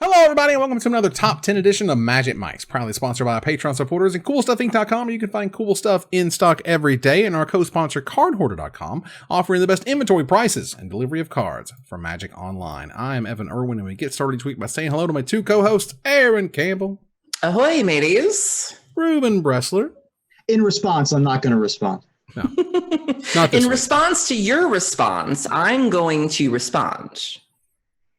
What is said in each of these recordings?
Hello, everybody, and welcome to another Top 10 edition of Magic Mics, proudly sponsored by our Patreon supporters and CoolStuffInc.com, where you can find cool stuff in stock every day, and our co-sponsor CardHoarder.com, offering the best inventory prices and delivery of cards for Magic Online. I am Evan Irwin, and we get started each week by saying hello to my two co-hosts, Aaron Campbell. Ahoy, mateys. Ruben Bressler. In response, I'm not going to respond. No, not this In week. response to your response, I'm going to respond.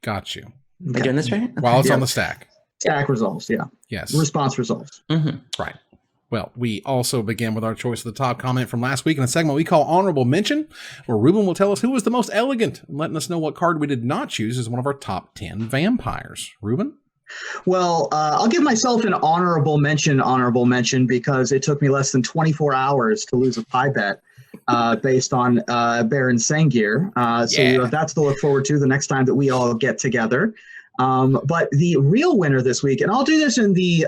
Got you. Am I doing this right? While it's on the stack. Stack resolves, yeah. Yes. Response resolves. Mm-hmm. Right. Well, we also begin with our choice of the top comment from last week in a segment we call Honorable Mention, where Ruben will tell us who was the most elegant, letting us know what card we did not choose as one of our top 10 vampires. Ruben? Well, I'll give myself an honorable mention, because it took me less than 24 hours to lose a pie bet based on Baron Sengir. So you have that to look forward to the next time that we all get together. But the real winner this week, and I'll do this in the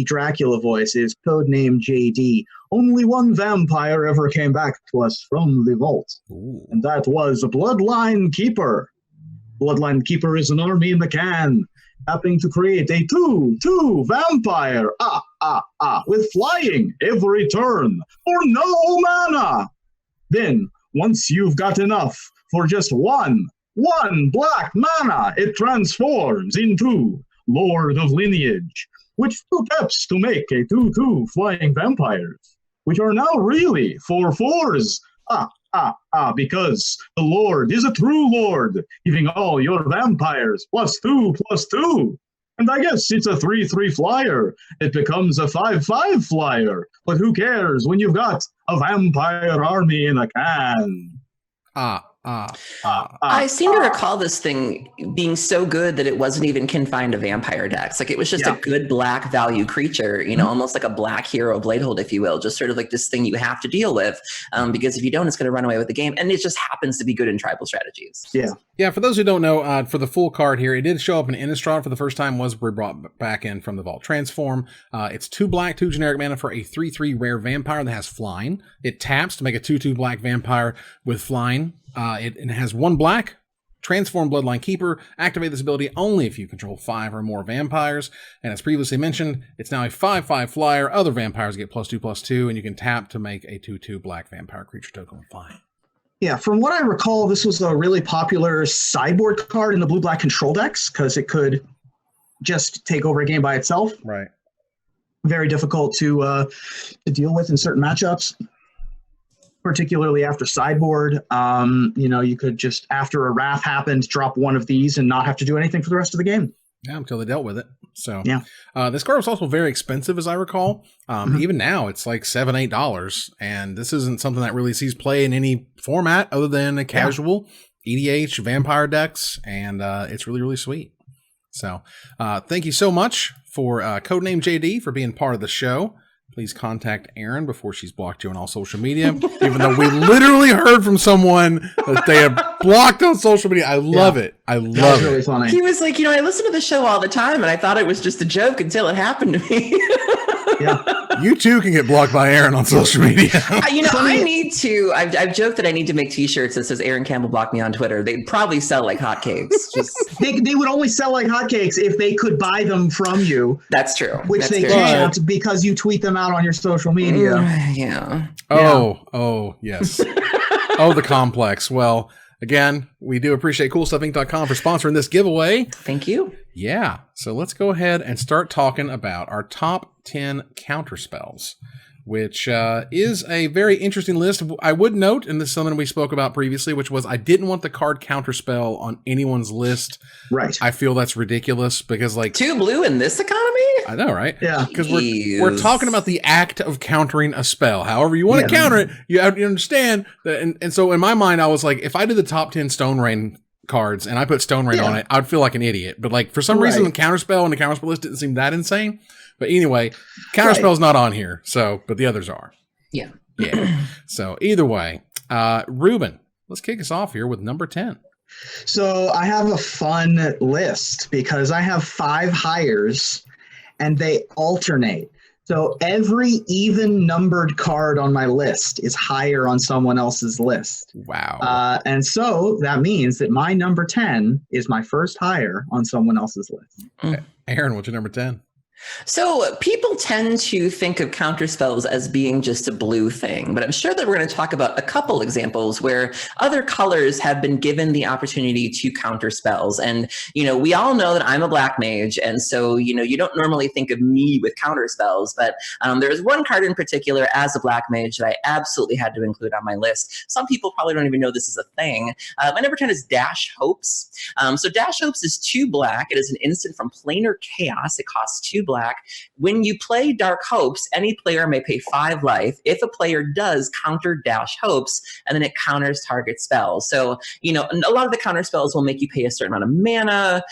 Dracula voice, is codename JD. Only one vampire ever came back to us from the vault, and that was a Bloodline Keeper. Bloodline Keeper is an army in the can, happening to create a 2/2 vampire, with flying every turn for no mana. Then, once you've got enough for just one black mana, it transforms into Lord of Lineage, which taps to make a 2/2 flying vampires, which are now really 4/4s. Because the Lord is a true Lord, giving all your vampires +2/+2. And I guess it's a 3/3 flyer. It becomes a 5/5 flyer. But who cares when you've got a vampire army in a can? I seem to recall this thing being so good that it wasn't even confined to vampire decks. Like, it was just a good black value creature, almost like a black hero Bladehold, if you will, just sort of like this thing you have to deal with, because if you don't, it's going to run away with the game. And it just happens to be good in tribal strategies. Yeah, for those who don't know, for the full card here, it did show up in Innistrad for the first time, was brought back in from the Vault Transform. It's 2 black, 2 generic mana for a 3/3 rare vampire that has flying. It taps to make a 2/2 black vampire with flying. It has 1 black, Transform Bloodline Keeper. Activate this ability only if you control 5 or more vampires. And as previously mentioned, it's now a 5/5 flyer. Other vampires get +2/+2, and you can tap to make a 2/2 black vampire creature token with flying. Yeah, from what I recall, this was a really popular sideboard card in the blue-black control decks, because it could just take over a game by itself. Right. Very difficult to deal with in certain matchups, particularly after sideboard. You could just, after a wrath happened, drop one of these and not have to do anything for the rest of the game. Yeah, until they dealt with it. So yeah. This card was also very expensive, as I recall. Even now, it's like $7-8, and this isn't something that really sees play in any format other than a casual EDH vampire decks, and it's really, really sweet. So thank you so much for codename JD for being part of the show. Please contact Erin before she's blocked you on all social media, even though we literally heard from someone that they have blocked on social media. I love it. I love it. Really funny. He was like, I listen to the show all the time, and I thought it was just a joke until it happened to me. You too can get blocked by Erin on social media. I need to. I've joked that I need to make T-shirts that says Aaron Campbell blocked me on Twitter. They'd probably sell like hotcakes. They would only sell like hotcakes if they could buy them from you. That's true. Which they can't, because you tweet them out on your social media. Oh, yes. The complex. Well, again, we do appreciate CoolStuffInc.com for sponsoring this giveaway. Thank you. Yeah. So let's go ahead and start talking about our top 10 counterspells, which is a very interesting list. I would note, and this is something we spoke about previously, which was I didn't want the card Counterspell on anyone's list. Right. I feel that's ridiculous because, like, 2 blue in this economy? I know, right? Yeah. Because we're talking about the act of countering a spell. However you want to counter it, you have to understand that. And so in my mind, I was like, if I did the top 10 Stone Rain cards and I put Stone Rain on it, I'd feel like an idiot. But like for some reason, the Counterspell and the Counterspell list didn't seem that insane. But anyway, Counterspell's not on here, but the others are. Yeah. So either way, Ruben, let's kick us off here with number 10. So I have a fun list because I have 5 hires and they alternate. So every even numbered card on my list is higher on someone else's list. Wow. And so that means that my number 10 is my first higher on someone else's list. Aaron, what's your number 10? So people tend to think of counterspells as being just a blue thing, but I'm sure that we're going to talk about a couple examples where other colors have been given the opportunity to counterspells. And, we all know that I'm a black mage. And so, you don't normally think of me with counterspells, but there's one card in particular as a black mage that I absolutely had to include on my list. Some people probably don't even know this is a thing. My number 10 is Dash Hopes. So Dash Hopes is 2 black. It is an instant from Planar Chaos. It costs 2 black. When you play Dark Hopes, any player may pay 5 life if a player does counter Dash Hopes, and then it counters target spells. So, a lot of the counter spells will make you pay a certain amount of mana.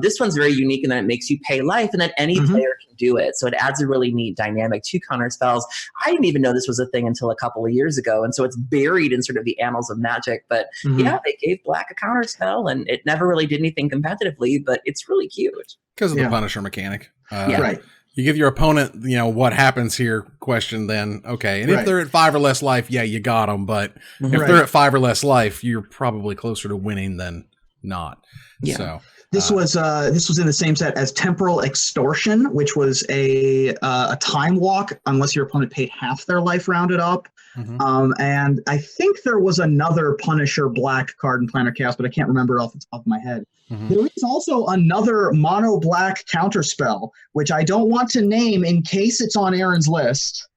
This one's very unique in that it makes you pay life, and then any player can do it. So it adds a really neat dynamic to counter spells. I didn't even know this was a thing until a couple of years ago, and so it's buried in sort of the annals of Magic. But yeah, they gave black a counter spell, and it never really did anything competitively, but it's really cute. Because of the Punisher mechanic. Right. You give your opponent, what happens here question, then, okay. And if they're at 5 or less life, yeah, you got them. But if they're at 5 or less life, you're probably closer to winning than not. Yeah. So this was in the same set as Temporal Extortion, which was a time walk unless your opponent paid half their life rounded up. And I think there was another Punisher black card in Planar Chaos, but I can't remember it off the top of my head. There is also another mono black counterspell, which I don't want to name in case it's on Aaron's list.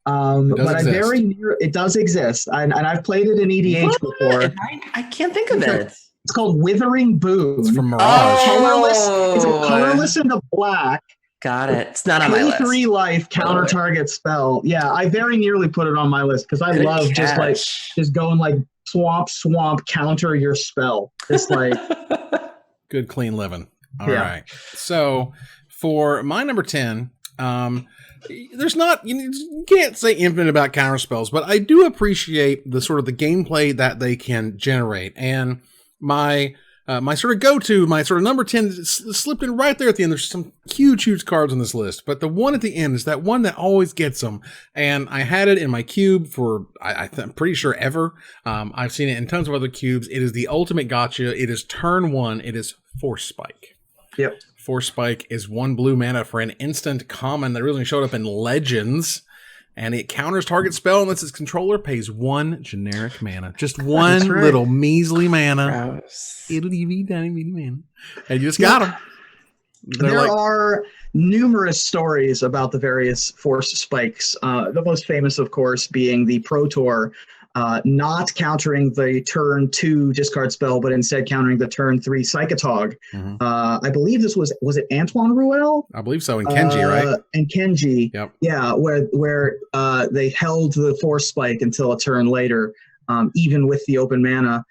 But it does exist, and I've played it in EDH before. I can't think of it. It's called Withering Boon. It's from Mirage. It's colorless into black. Got it. It's not on my list. 3 life counter target spell. Yeah, I very nearly put it on my list because I love just going like swamp counter your spell. It's like good clean living. All right. So for my number 10, there's not, you can't say infinite about counter spells, but I do appreciate the sort of the gameplay that they can generate. And my sort of go-to, my sort of number 10 slipped in right there at the end. There's some huge cards on this list, but the one at the end is that one that always gets them. And I had it in my cube for, I'm pretty sure ever. I've seen it in tons of other cubes. It is the ultimate gotcha. It is turn 1. It is Force Spike. Yep. Force Spike is 1 blue mana for an instant common that originally showed up in Legends. And it counters target spell unless its controller pays 1 generic mana. Just one little measly mana. It'll be tiny mana. And you just got them. There are numerous stories about the various Force Spikes. The most famous, of course, being the Pro Tour not countering the turn 2 discard spell, but instead countering the turn 3 Psychotog. I believe this was it Antoine Ruel? I believe so, and Kenji, right? And Kenji. Yep. Yeah, where they held the Force Spike until a turn later, even with the open mana.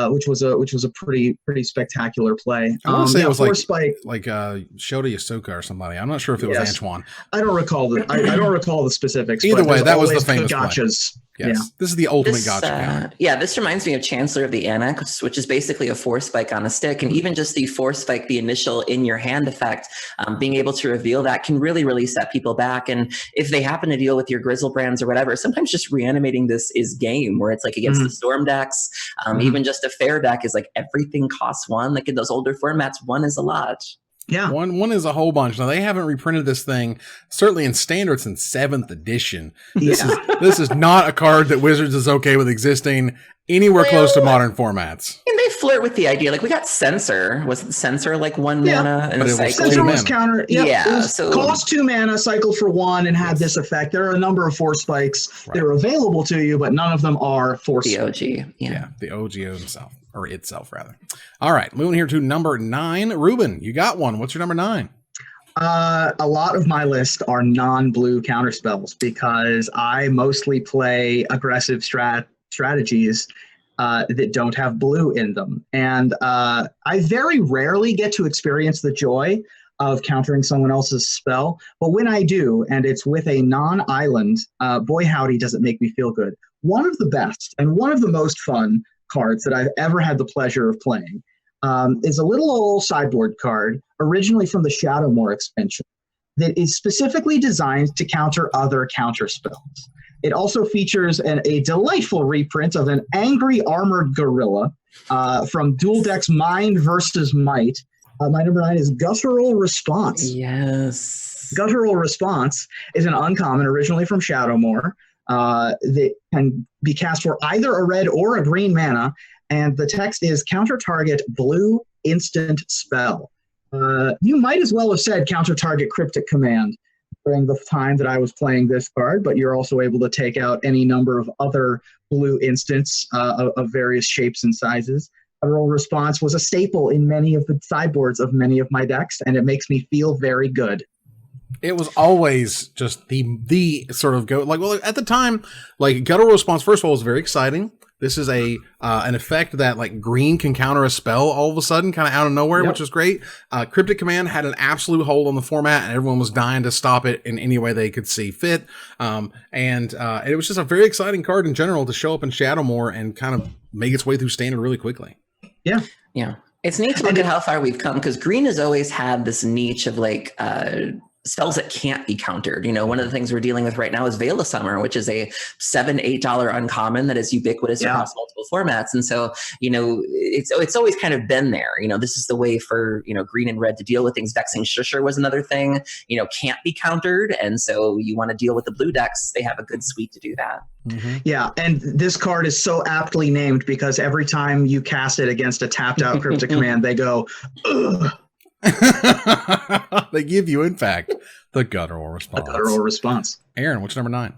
Which was a pretty spectacular play. I want to say it was Force Spike, like Shota Yasuka or somebody. I'm not sure if it was Antoine. I don't recall I don't recall the specifics. Either way, that was the famous gotchas. Play. Yes, yeah. This is the ultimate gotcha. This reminds me of Chancellor of the Annex, which is basically a Force Spike on a stick, and even just the Force Spike, the initial in your hand effect, being able to reveal that can really set people back. And if they happen to deal with your Grizzlebrands or whatever, sometimes just reanimating this is game, where it's like against the Storm decks, even just a fair deck is like everything costs 1. Like in those older formats, 1 is a lot. Yeah, one is a whole bunch. Now they haven't reprinted this thing. Certainly in standards in 7th edition. This is not a card that Wizards is okay with existing anywhere close to modern formats. And they flirt with the idea. Like we got Censor. Was it Censor like 1 mana and cycle? Censor was counter. Yep. Yeah, so cost 2 mana, cycled for 1, and had this effect. There are a number of Force Spikes that are available to you, but none of them are Force. The OG. Yeah, the OG himself. Or itself, rather. All right, moving here to number 9. Ruben, you got one. What's your number 9? A lot of my list are non-blue counterspells because I mostly play aggressive strategies that don't have blue in them. And I very rarely get to experience the joy of countering someone else's spell. But when I do, and it's with a non-island, boy howdy does it make me feel good. One of the best and one of the most fun cards that I've ever had the pleasure of playing is a little old sideboard card, originally from the Shadowmoor expansion. that is specifically designed to counter other counterspells. It also features a delightful reprint of an angry armored gorilla from Dual Deck's Mind versus Might. My number 9 is Guttural Response. Yes. Guttural Response is an uncommon originally from Shadowmoor that can be cast for either a red or a green mana, and the text is counter target blue instant spell. You might as well have said counter target cryptic command during the time that I was playing this card, but you're also able to take out any number of other blue instants of various shapes and sizes. Guttural Response was a staple in many of the sideboards of many of my decks, and it makes me feel very good. It was always just the sort of go, like, well, at the time, like, Guttural Response, first of all, was very exciting. This is an effect that, like, green can counter a spell all of a sudden, kind of out of nowhere, which is great. Cryptic Command had an absolute hold on the format, and everyone was dying to stop it in any way they could see fit. And it was just a very exciting card in general to show up in Shadowmoor and kind of make its way through Standard really quickly. Yeah. Yeah. It's neat to look at how far we've come, because green has always had this niche of like spells that can't be countered. You know, one of the things we're dealing with right now is Veil of Summer, which is a $7-8 uncommon that is ubiquitous across multiple formats. And so, you know, it's always kind of been there. You know, this is the way for, you know, green and red to deal with things. Vexing Shusher was another thing, you know, can't be countered. And so you want to deal with the blue decks. They have a good suite to do that. Mm-hmm. Yeah, and this card is so aptly named because every time you cast it against a tapped out Cryptic Command, they go, ugh. They give you, in fact, the Guttural Response. A Guttural Response. Aaron, what's number 9?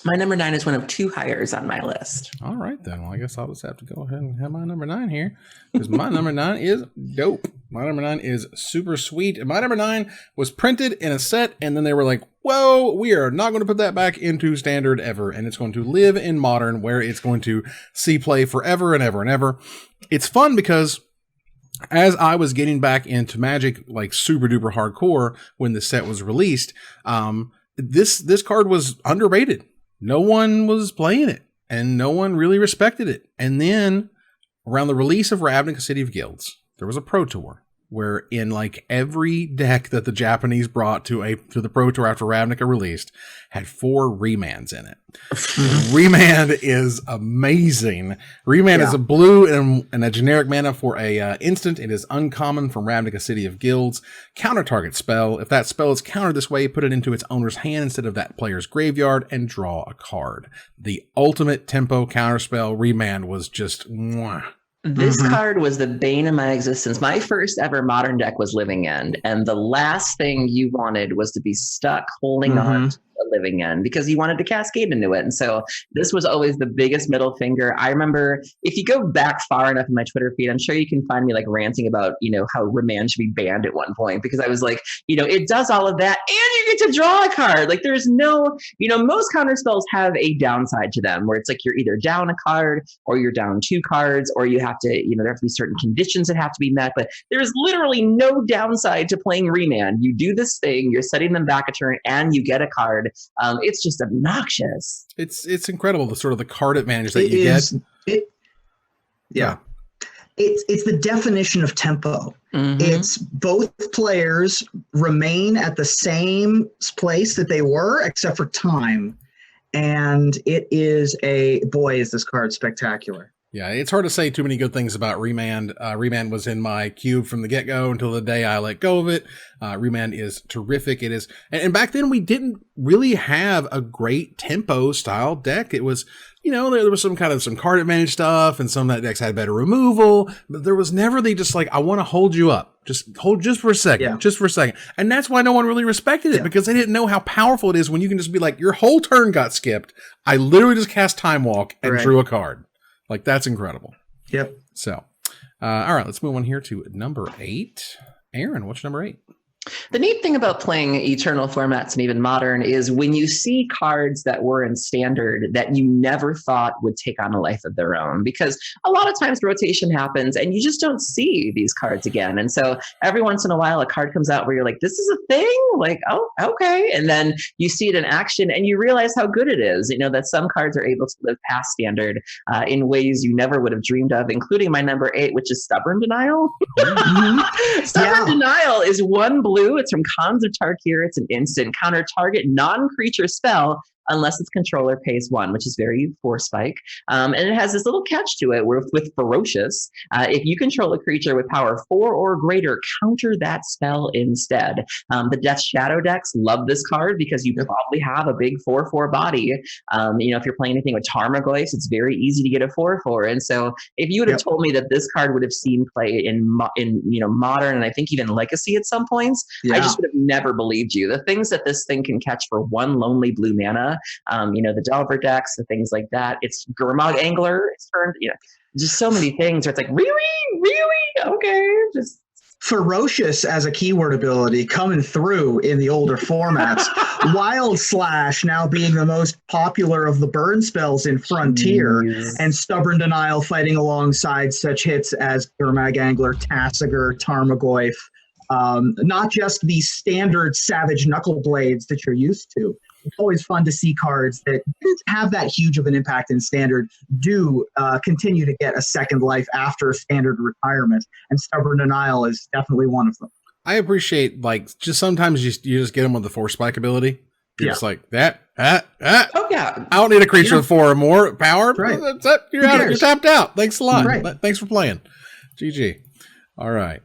My number 9 is one of 2 hires on my list. All right, then. Well, I guess I'll just have to go ahead and have my number 9 here, because my number 9 is dope. My number 9 is super sweet. And my number 9 was printed in a set, and then they were like, whoa, we are not going to put that back into Standard ever, and it's going to live in Modern, where it's going to see play forever and ever and ever. It's fun because as I was getting back into Magic, like super duper hardcore when the set was released, this card was underrated. No one was playing it, and no one really respected it. And then around the release of Ravnica City of Guilds, there was a Pro Tour where in like every deck that the Japanese brought to the Pro Tour after Ravnica released had 4 remands in it. Remand is amazing. Remand is a blue and a generic mana for a instant. It is uncommon from Ravnica City of Guilds. Counter target spell. If that spell is countered this way, put it into its owner's hand instead of that player's graveyard and draw a card. The ultimate tempo counterspell. Remand was just mwah. This card was the bane of my existence. My first ever Modern deck was Living End, and the last thing you wanted was to be stuck holding on to a Living End because you wanted to cascade into it. And so this was always the biggest middle finger. I remember, if you go back far enough in my Twitter feed, I'm sure you can find me like ranting about, you know, how Remand should be banned at one point, because I was like, you know, it does all of that and you get to draw a card. Like, there's no, you know, most counter spells have a downside to them where it's like you're either down a card or you're down 2 cards, or you have to, you know, there have to be certain conditions that have to be met, but there's literally no downside to playing Remand. You do this thing, you're setting them back a turn, and you get a card. It's just obnoxious. It's incredible, the sort of the card advantage that you get. It's the definition of tempo. It's both players remain at the same place that they were, except for time. And it is boy, is this card spectacular. Yeah, it's hard to say too many good things about Remand. Remand was in my cube from the get-go until the day I let go of it. Remand is terrific. It is, and back then we didn't really have a great tempo style deck. It was, you know, there was some card advantage stuff, and some of that decks had better removal, but there was never the just like, I want to hold you up. Just hold just for a second, just for a second. And that's why no one really respected it, because they didn't know how powerful it is when you can just be like, your whole turn got skipped. I literally just cast Time Walk and drew a card. Like, that's incredible. Yep. So, all right, let's move on here to number 8. Aaron, what's number 8? The neat thing about playing Eternal formats and even Modern is when you see cards that were in Standard that you never thought would take on a life of their own, because a lot of times rotation happens and you just don't see these cards again. And so every once in a while, a card comes out where you're like, this is a thing? Like, oh, okay. And then you see it in action and you realize how good it is, you know, that some cards are able to live past Standard in ways you never would have dreamed of, including my number 8, which is Stubborn Denial. Stubborn Denial is 1 blue blue. It's from Khans of Tarkir. It's an instant. Counter target non-creature spell unless its controller pays 1, which is very Force Spike. And it has this little catch to it with Ferocious. If you control a creature with power 4 or greater, counter that spell instead. The Death Shadow decks love this card because you probably have a big 4/4 body. If you're playing anything with Tarmogoyf, it's very easy to get a 4/4. And so if you would have told me that this card would have seen play in Modern and I think even Legacy at some points, I just would have never believed you. The things that this thing can catch for 1 lonely blue mana, the Delver decks, the things like that. It's Gurmag Angler. It's turned, just so many things where it's like, really? Okay. Just Ferocious as a keyword ability coming through in the older formats. Wild Slash now being the most popular of the burn spells in Frontier, and Stubborn Denial fighting alongside such hits as Gurmag Angler, Tasigur, Tarmogoyf. Not just the standard Savage Knuckle Blades that you're used to. It's always fun to see cards that didn't have that huge of an impact in Standard do continue to get a second life after Standard retirement, and Stubborn Denial is definitely one of them. I appreciate, just sometimes you just get them with the Force Spike ability. You're just like, that. Oh, yeah. I don't need a creature with 4 or more power. Right. That's it. You're out. You're tapped out. Thanks a lot. Right. Thanks for playing. GG. All right.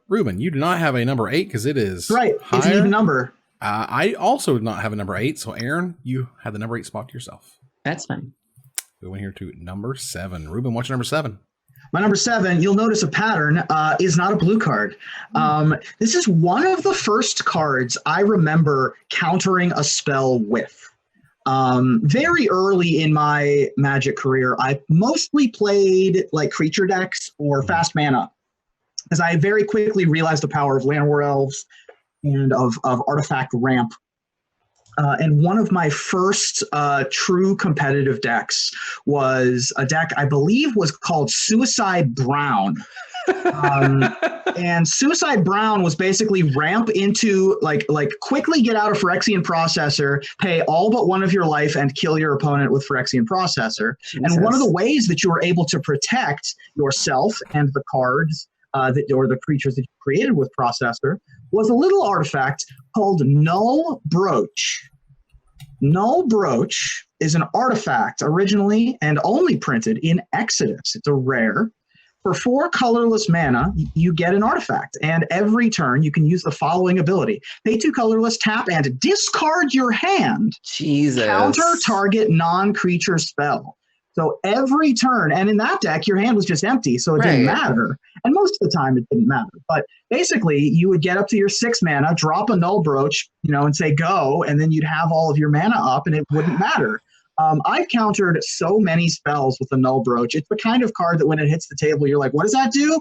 Ruben, you do not have a number 8 because it is right. higher. It's an even number. I also did not have a number 8. So, Aaron, you had the number 8 spot to yourself. That's fine. We went here to number 7. Ruben, what's your number 7? My number 7, you'll notice a pattern, is not a blue card. This is one of the first cards I remember countering a spell with. Very early in my Magic career, I mostly played creature decks or fast mana, as I very quickly realized the power of Land War Elves and of Artifact Ramp. And one of my first true competitive decks was a deck I believe was called Suicide Brown. And Suicide Brown was basically ramp into quickly get out a Phyrexian Processor, pay all but 1 of your life, and kill your opponent with Phyrexian Processor. Jesus. And one of the ways that you were able to protect yourself and the cards or the creatures that you created with Processor was a little artifact called Null Brooch. Null Brooch is an artifact originally and only printed in Exodus. It's a rare. For 4 colorless mana, you get an artifact. And every turn, you can use the following ability. Pay 2 colorless, tap, and discard your hand. Jesus. Counter target non-creature spell. So every turn, and in that deck, your hand was just empty, so it didn't matter. And most of the time, it didn't matter. But basically, you would get up to your 6 mana, drop a Null Brooch, and say go, and then you'd have all of your mana up, and it wouldn't matter. I've countered so many spells with a Null Brooch. It's the kind of card that when it hits the table, you're like, what does that do?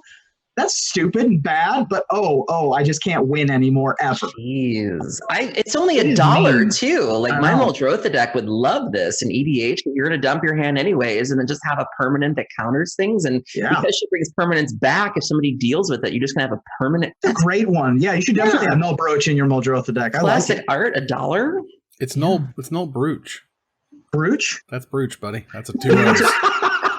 That's stupid and bad, but I just can't win anymore ever. Jeez. It's only $1 too. My Muldrotha deck would love this in EDH. You're going to dump your hand anyways and then just have a permanent that counters things. And because she brings permanents back, if somebody deals with it, you're just going to have a permanent. It's a great one. Yeah, you should definitely have Null Brooch in your Muldrotha deck. Classic art, $1? It's Null Brooch. Brooch? That's Brooch, buddy. That's a 2 words.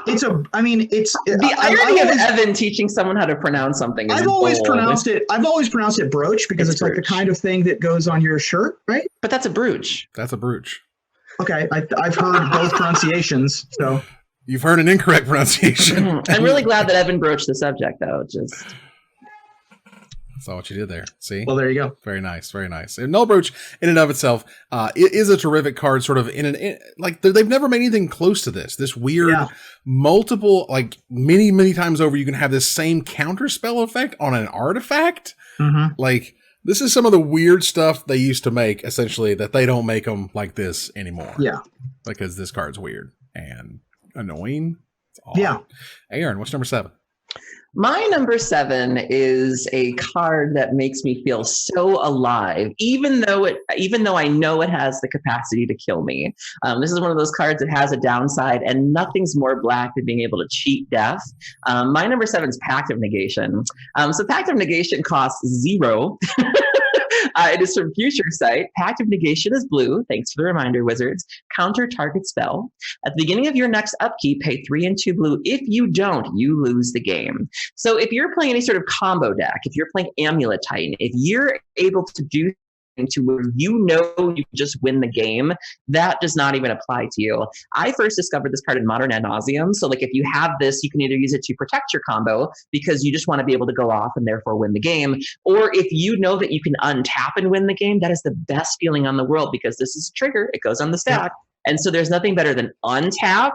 It's the irony of Evan teaching someone how to pronounce something. I've always pronounced it brooch because it's like the kind of thing that goes on your shirt, right? But that's a brooch. That's a brooch. Okay, I've heard both pronunciations, so you've heard an incorrect pronunciation. I'm really glad that Evan broached the subject, though. Saw what you did there. See? Well, there you go. Very nice. Very nice. And Null Brooch, in and of itself, it is a terrific card. Sort of they've never made anything close to this. This weird, multiple, many times over, you can have this same counterspell effect on an artifact. Mm-hmm. This is some of the weird stuff they used to make. Essentially, that they don't make them like this anymore. Yeah, because this card's weird and annoying. It's odd. Yeah. Aaron, what's number 7? My number 7 is a card that makes me feel so alive, even though I know it has the capacity to kill me. This is one of those cards that has a downside, and nothing's more black than being able to cheat death. My number 7 is Pact of Negation. So Pact of Negation costs 0. It is from Future Sight. Pact of Negation is blue. Thanks for the reminder, Wizards. Counter target spell. At the beginning of your next upkeep, pay 3 and 2 blue. If you don't, you lose the game. So if you're playing any sort of combo deck, if you're playing Amulet Titan, if you're able to do to where you just win the game, that does not even apply to you. I first discovered this card in Modern Ad Nauseam. So like if you have this, you can either use it to protect your combo because you just want to be able to go off and therefore win the game. Or if you know that you can untap and win the game, that is the best feeling on the world because this is a trigger. It goes on the stack. And so there's nothing better than untap.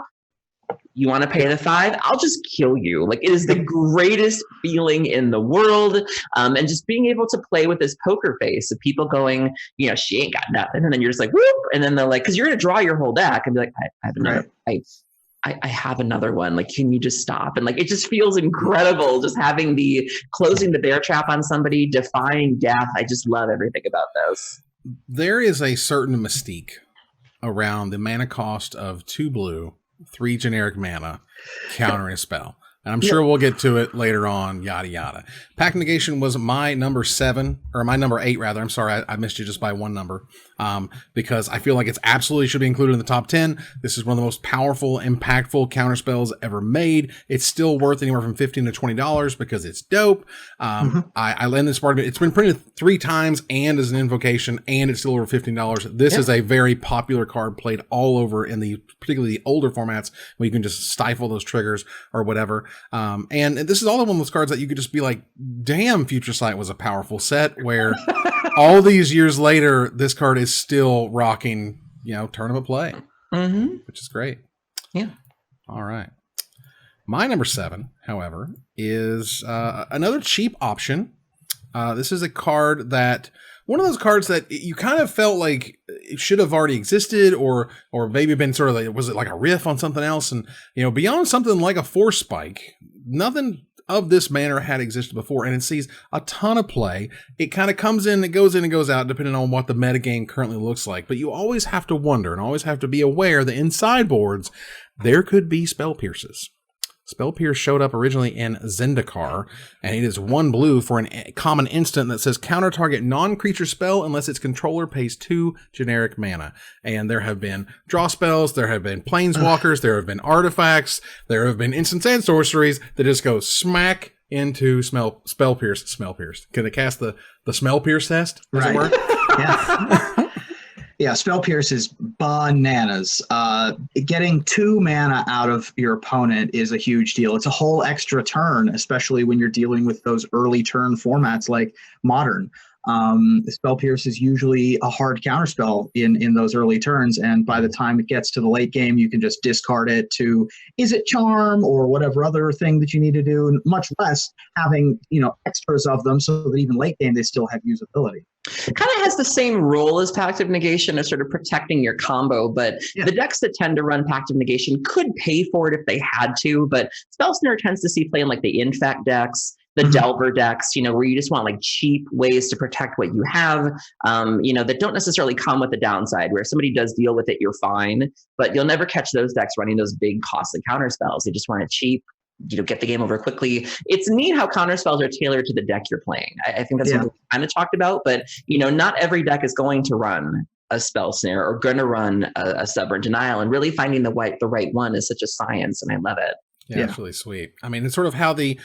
You want to pay the 5? I'll just kill you. Like, it is the greatest feeling in the world. And just being able to play with this poker face of people going, she ain't got nothing. And then you're just like, whoop. And then they're like, because you're going to draw your whole deck and be like, I have another, I have another one. Like, can you just stop? And like, it just feels incredible just having closing the bear trap on somebody, defying death. I just love everything about those. There is a certain mystique around the mana cost of 2 blue, 3 generic mana, countering a spell. And I'm sure we'll get to it later on, yada, yada. Pact Negation was my number 7, or my number 8, rather. I'm sorry, I missed you just by one number. Because I feel like it's absolutely should be included in the top 10. This is one of the most powerful, impactful counterspells ever made. It's still worth anywhere from $15 to $20 because it's dope. I lend this part of it. It's been printed 3 times and as an invocation, and it's still over $15. This is a very popular card played all over in particularly the older formats where you can just stifle those triggers or whatever. And this is all one of those cards that you could just be like, damn, Future Sight was a powerful set where all these years later, this card is still rocking, tournament play, which is great. Yeah. All right. My number 7, however, is another cheap option. This is a card one of those cards that you kind of felt like it should have already existed or maybe been sort of like, was it like a riff on something else? And, beyond something like a Force Spike, nothing of this manner had existed before, and it sees a ton of play. It kind of comes in and goes out depending on what the metagame currently looks like. But you always have to wonder and always have to be aware that in sideboards, there could be Spell Pierces. Spell Pierce showed up originally in Zendikar, and it is 1 blue for a common instant that says counter target non-creature spell unless its controller pays 2 generic mana. And there have been draw spells, there have been planeswalkers, there have been artifacts, there have been instants and sorceries that just go smack into Spell Pierce. Can it cast the Smell Pierce test? Does it work? Yeah. Yeah, Spell Pierce is bananas. Getting 2 mana out of your opponent is a huge deal. It's a whole extra turn, especially when you're dealing with those early turn formats like Modern. Spell Pierce is usually a hard counterspell in those early turns, and by the time it gets to the late game, you can just discard it to Is It Charm or whatever other thing that you need to do, and much less having extras of them so that even late game they still have usability. It kind of has the same role as Pact of Negation of sort of protecting your combo, but the decks that tend to run Pact of Negation could pay for it if they had to, but Spellsnare tends to see play in like the Infect decks, the Delver decks, where you just want like cheap ways to protect what you have, that don't necessarily come with the downside, where if somebody does deal with it, you're fine, but you'll never catch those decks running those big costly counterspells. They just want it cheap, get the game over quickly. It's neat how counterspells are tailored to the deck you're playing. I think that's what we kind of talked about, but not every deck is going to run a Spell Snare or going to run a Stubborn Denial, and really finding the right one is such a science, and I love it. Yeah, it's really sweet. I mean, it's sort of how the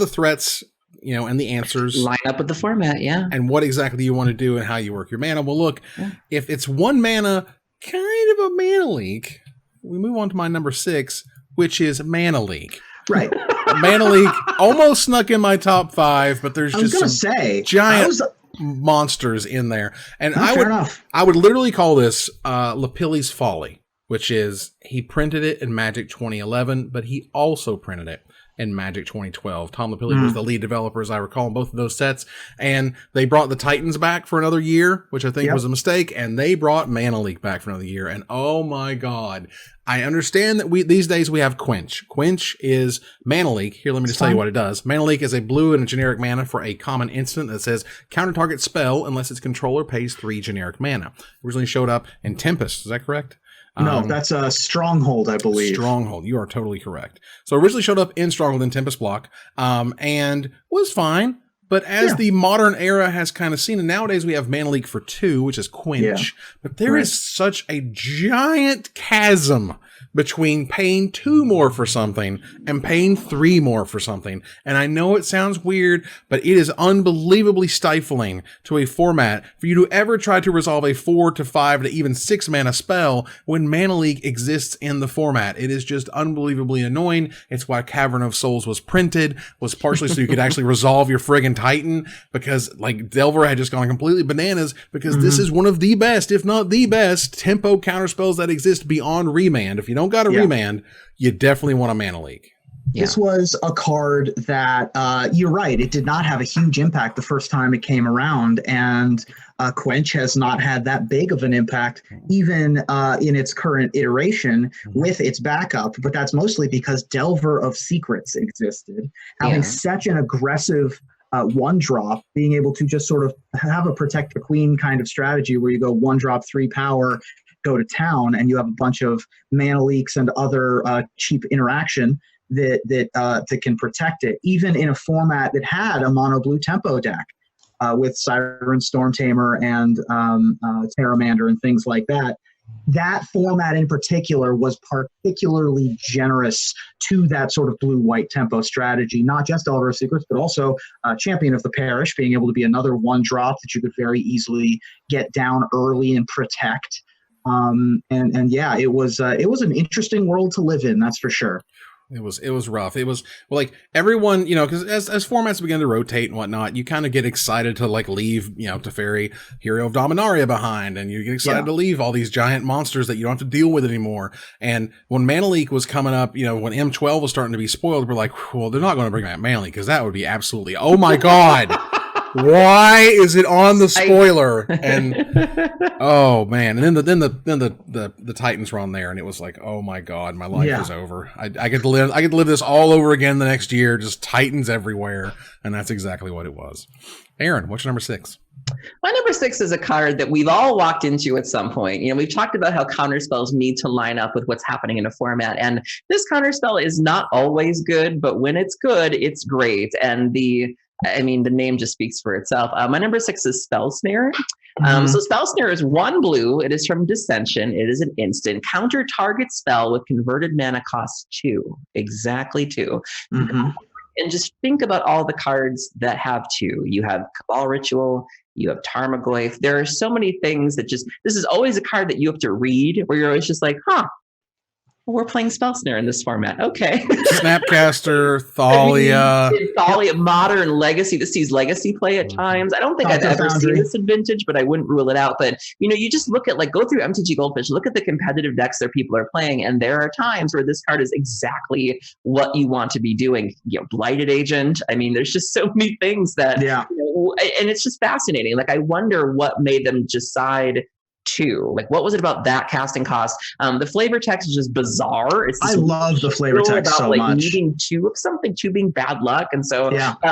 threats, and the answers line up with the format, and what exactly you want to do and how you work your mana. Well, look, if it's 1 mana, kind of a mana leak, we move on to my number 6, which is Mana Leak. Right. Mana Leak almost snuck in my top 5, but there's just some giant monsters in there. And I would literally call this Lapilli's Folly, which is he printed it in Magic 2011, but he also printed it in Magic 2012. Tom Lapilli was the lead developer, as I recall, in both of those sets. And they brought the Titans back for another year, which I think was a mistake. And they brought Mana Leak back for another year. And oh my God, I understand that these days we have Quench. Quench is Mana Leak. Here, let me just tell you what it does. Mana Leak is a blue and a generic mana for a common instant that says counter target spell unless its controller pays 3 generic mana. Originally showed up in Tempest. Is that correct? No, that's a Stronghold, I believe. Stronghold. You are totally correct. So originally showed up in Stronghold in Tempest block, and was fine, But as the modern era has kind of seen, and nowadays we have Mana Leak for 2, which is Quench, but there is such a giant chasm between paying 2 more for something and paying 3 more for something. And I know it sounds weird, but it is unbelievably stifling to a format for you to ever try to resolve a 4 to 5 to even 6 mana spell when Mana Leak exists in the format. It is just unbelievably annoying. It's why Cavern of Souls was printed, was partially so you could actually resolve your friggin' Titan, because like Delver had just gone completely bananas, because this is one of the best, if not the best, tempo counterspells that exist beyond Remand. If you don't got a Remand, you definitely want a Mana Leak. This was a card that, you're right, it did not have a huge impact the first time it came around, and Quench has not had that big of an impact even in its current iteration with its backup, but that's mostly because Delver of Secrets existed. Having such an aggressive one drop, being able to just sort of have a Protect the Queen kind of strategy where you go 1-drop 3 power, go to town, and you have a bunch of Mana Leaks and other cheap interaction that can protect it, even in a format that had a mono blue tempo deck with Siren Storm Tamer and Terramander and things like that. That format in particular was particularly generous to that sort of blue-white tempo strategy, not just Delver of Secrets, but also Champion of the Parish, being able to be another 1-drop that you could very easily get down early and protect. It was an interesting world to live in, that's for sure. It was rough. It was like everyone, because as formats begin to rotate and whatnot, you kind of get excited to like leave, Teferi, Hero of Dominaria behind, and you get excited to leave all these giant monsters that you don't have to deal with anymore. And when Mana Leak was coming up, when M12 was starting to be spoiled, we're like, well, they're not going to bring back Mana Leak because that would be absolutely, oh my God. Why is it on the spoiler? And oh man, and then the Titans were on there, and it was like, oh my God, my life is over. I get to live this all over again the next year, just Titans everywhere, and that's exactly what it was. Aaron, what's your number 6? My number 6 is a card that we've all walked into at some point. We've talked about how counterspells need to line up with what's happening in a format, and this counterspell is not always good, but when it's good, it's great. And the name just speaks for itself. My number 6 is Spell Snare. So Spell Snare is 1 blue. It is from Dissension. It is an instant. Counter target spell with converted mana cost 2. Exactly 2. And just think about all the cards that have 2. You have Cabal Ritual. You have Tarmogoyf. There are so many things that this is always a card that you have to read where you're always just like, we're playing Spell Snare in this format. Okay. Snapcaster, Thalia. Thalia, Modern, Legacy. This sees Legacy play at times. I don't think I've ever seen this in Vintage, but I wouldn't rule it out. But, you just look at, go through MTG Goldfish, look at the competitive decks that people are playing, and there are times where this card is exactly what you want to be doing. Blighted Agent. There's just so many things that, and it's just fascinating. I wonder what made them decide 2. What was it about that casting cost? The flavor text is just bizarre. I love the flavor text so much. Needing 2 of something, 2 being bad luck, and so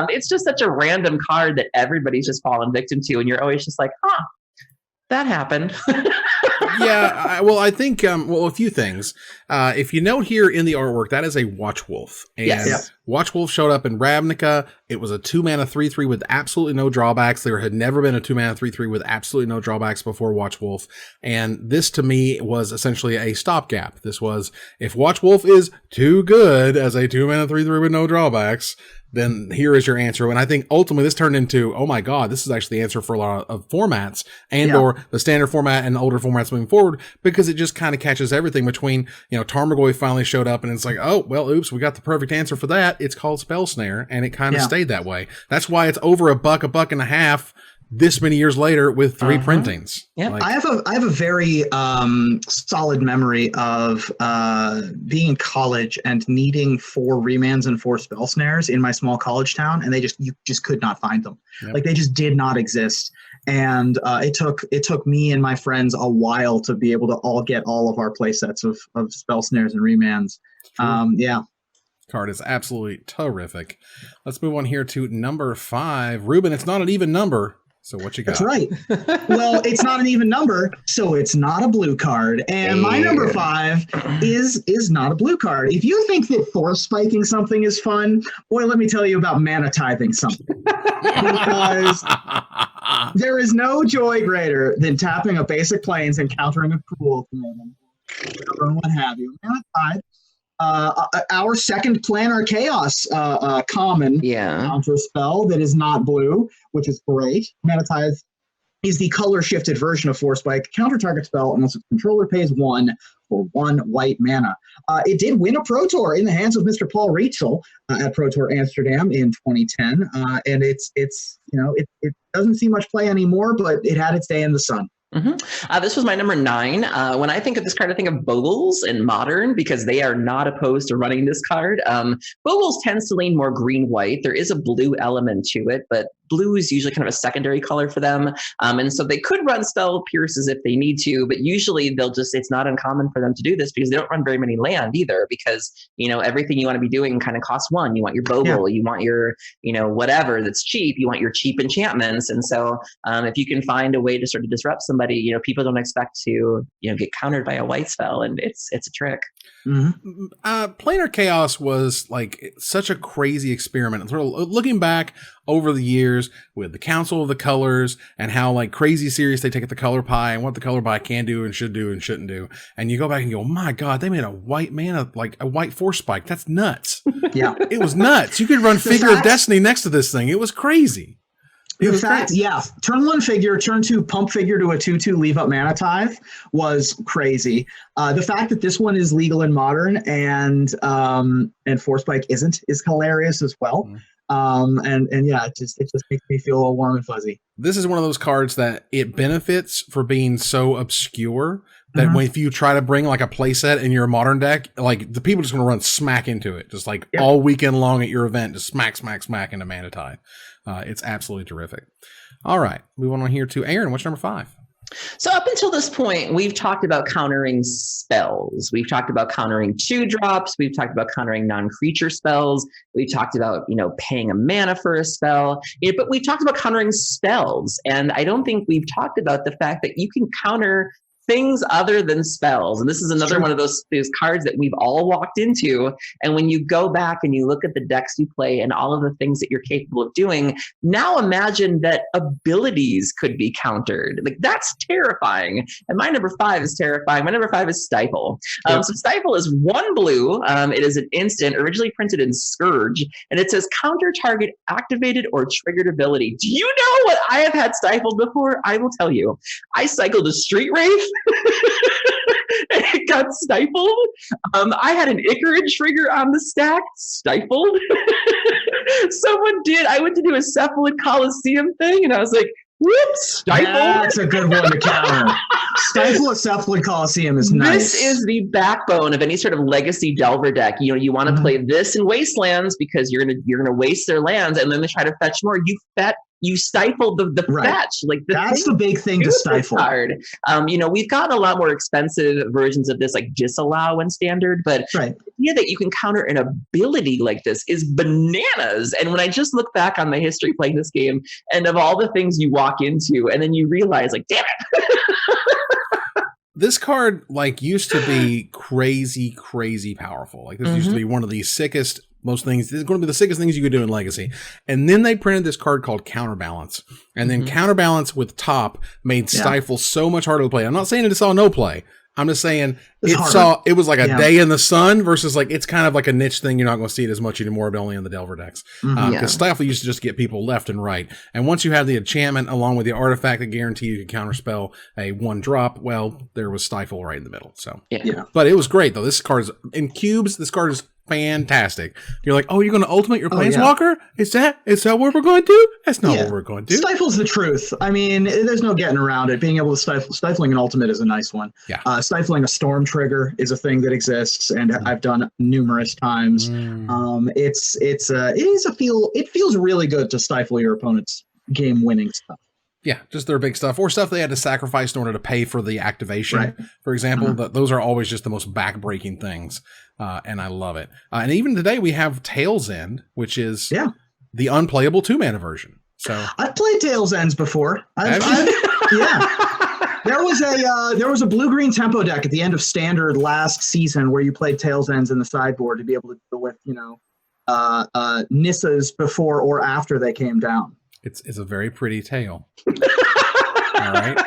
it's just such a random card that everybody's just fallen victim to, and you're always just like, that happened. I think a few things. If you note here in the artwork, that is a Watchwolf, and Watchwolf showed up in Ravnica. It was a 2-mana 3/3 with absolutely no drawbacks. There had never been a 2-mana 3/3 with absolutely no drawbacks before Watchwolf, and this to me was essentially a stopgap. This was, if Watchwolf is too good as a 2-mana 3/3 with no drawbacks, then here is your answer. And I think ultimately this turned into, oh my God, this is actually the answer for a lot of formats or the standard format and the older formats moving forward, because it just kind of catches everything between, Tarmogoyf finally showed up and it's like, oh, well, oops, we got the perfect answer for that. It's called Spell Snare, and it kind of stayed that way. That's why it's over $1.50 this many years later with 3 printings. Yeah, I have a very solid memory of being in college and needing 4 remands and 4 spell snares in my small college town, and you just could not find them. They just did not exist. And it took me and my friends a while to be able to all get all of our play sets of spell snares and remands. Card is absolutely terrific. Let's move on here to number 5. Ruben, it's not an even number. So what you got? That's right. Well, it's not an even number, so it's not a blue card. And my number 5 is not a blue card. If you think that force spiking something is fun, boy, let me tell you about mana tithing something. Because there is no joy greater than tapping a basic plains and countering a cruel command, or what have you. Mana tithe. Our second planar chaos common counter spell that is not blue, which is great. Mana tithe is the color shifted version of Force Spike. Counter target spell unless its controller pays 1 for 1 white mana. It did win a Pro Tour in the hands of Mr. Paul Rachel at Pro Tour Amsterdam in 2010, and it doesn't see much play anymore, but it had its day in the sun. This was my number 9. When I think of this card, I think of Bogles in Modern because they are not opposed to running this card. Bogles tends to lean more green-white. There is a blue element to it, but blue is usually kind of a secondary color for them. And so they could run Spell Pierces if they need to, but usually it's not uncommon for them to do this because they don't run very many land either because, everything you want to be doing kind of costs 1. You want your Bogle, you want your, whatever that's cheap, you want your cheap enchantments. And so if you can find a way to sort of disrupt somebody, people don't expect to, get countered by a white spell, and it's a trick. Planar Chaos was like such a crazy experiment. Sort of looking back over the years with the Council of the Colors and how like crazy serious they take at the color pie and what the color pie can do and should do and shouldn't do. And you go back and go, my God, they made a white mana, like a white force spike. That's nuts. Yeah. It was nuts. You could run Figure of Destiny next to this thing. It was crazy. The fact, turn 1 figure, turn 2 pump figure to a 2/2 leave up mana tithe was crazy. The fact that this one is legal in Modern and Force Spike isn't is hilarious as well. It just makes me feel all warm and fuzzy. This is one of those cards that it benefits for being so obscure that if you try to bring like a playset in your Modern deck, like the people just going to run smack into it, just like all weekend long at your event, just smack into Mana Tithe. It's absolutely terrific. All right, we want to hear to Aaron. What's number 5? So up until this point, we've talked about countering spells. We've talked about countering 2-drops. We've talked about countering non-creature spells. We've talked about, paying a mana for a spell. But we've talked about countering spells. And I don't think we've talked about the fact that you can counter things other than spells. And this is another one of those cards that we've all walked into. And when you go back and you look at the decks you play and all of the things that you're capable of doing, now imagine that abilities could be countered. Like that's terrifying. And my number 5 is terrifying. My number 5 is Stifle. So Stifle is 1 blue. It is an instant, originally printed in Scourge. And it says counter target activated or triggered ability. Do you know what I have had stifled before? I will tell you. I cycled a Street Wraith. It got stifled. I had an Icarus trigger on the stack, stifled. I went to do a Cephalid Coliseum thing, and I was like, whoops, stifled. That's a good one to counter. Stifle a Cephalid Coliseum is nice. This is the backbone of any sort of legacy Delver deck. You want to play this in Wastelands because you're gonna waste their lands, and then they try to fetch more. You stifle the fetch. Like that's the big thing to stifle. Hard. We've gotten a lot more expensive versions of this, like Disallow and Standard, but the idea that you can counter an ability like this is bananas. And when I just look back on my history playing this game, and of all the things you walk into, and then you realize, like, damn it. This card used to be crazy powerful. Like this used to be one of the sickest. Most things, this is going to be the sickest things you could do in Legacy. And then they printed this card called Counterbalance. And then Counterbalance with Top made Stifle so much harder to play. I'm not saying it saw no play. I'm just saying it was like a day in the sun versus like it's kind of like a niche thing. You're not going to see it as much anymore, but only in the Delver decks. Because Stifle used to just get people left and right. And once you have the enchantment along with the artifact that guarantee you can counterspell a 1-drop, well, there was Stifle right in the middle. So but it was great though. This card is in cubes. This card is fantastic. You're like, oh, you're going to ultimate your Planeswalker? Is that what we're going to do? That's not what we're going to do. Stifle's the truth. I mean, there's no getting around it. Being able to stifling an ultimate is a nice one. Stifling a storm trigger is a thing that exists, and I've done numerous times. It feels really good to stifle your opponent's game-winning stuff. Yeah, just their big stuff or stuff they had to sacrifice in order to pay for the activation. For example, those are always just the most back-breaking things, and I love it. And even today we have Tail's End, which is the unplayable 2-mana version. So I've played Tails Ends before. Yeah. There was a blue-green tempo deck at the end of Standard last season where you played Tails Ends in the sideboard to be able to deal with, Nissas before or after they came down. It's a very pretty tale. All right.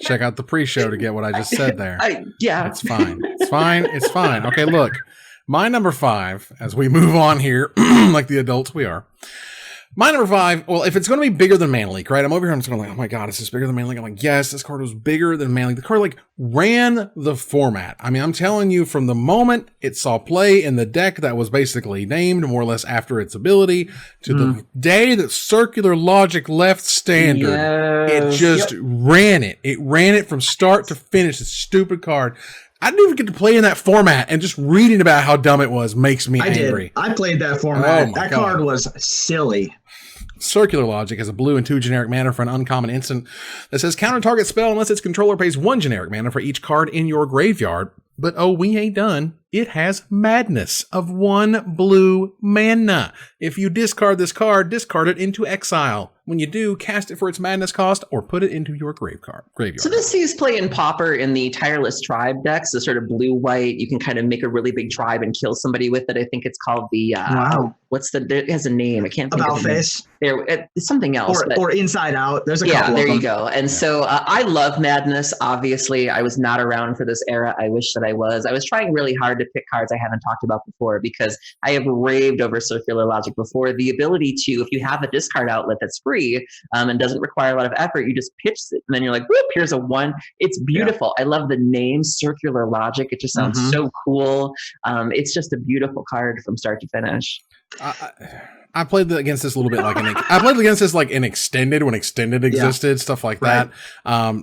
Check out the pre-show to get what I just said there. It's fine. It's fine. Okay, look. My number 5, as we move on here, like the adults we are. My number 5, well, if it's going to be bigger than Mana Leak, right? I'm over here, I'm just going like, oh my God, is this bigger than Mana Leak? I'm like, yes, this card was bigger than Mana Leak. The card, like, ran the format. I mean, I'm telling you, from the moment it saw play in the deck that was basically named more or less after its ability, to the day that Circular Logic left Standard, it just ran it. It ran it from start to finish, this stupid card. I didn't even get to play in that format, and just reading about how dumb it was makes me angry. I played that format. That card was silly. Circular Logic has a blue and 2 generic mana for an uncommon instant that says counter target spell unless its controller pays 1 generic mana for each card in your graveyard. But oh, we ain't done. It has Madness of 1 blue mana. If you discard this card, discard it into exile. When you do, cast it for its Madness cost or put it into your graveyard. So this sees play in Pauper in the Tireless Tribe deck. So sort of blue-white. You can kind of make a really big tribe and kill somebody with it. I think it's called the... it has a name. I can't think of it. Face. It's something else. Or Inside Out. There's a couple of them. There you go. And so I love Madness. Obviously, I was not around for this era. I wish that I was. I was trying really hard to pick cards I haven't talked about before because I have raved over Circular Logic before. The ability to, if you have a discard outlet that's free and doesn't require a lot of effort, you just pitch it and then you're like, whoop, here's a 1. It's beautiful. I love the name Circular Logic. It just sounds so cool. It's just a beautiful card from start to finish. I played against this a little bit I played against this like in Extended when Extended existed, stuff like that.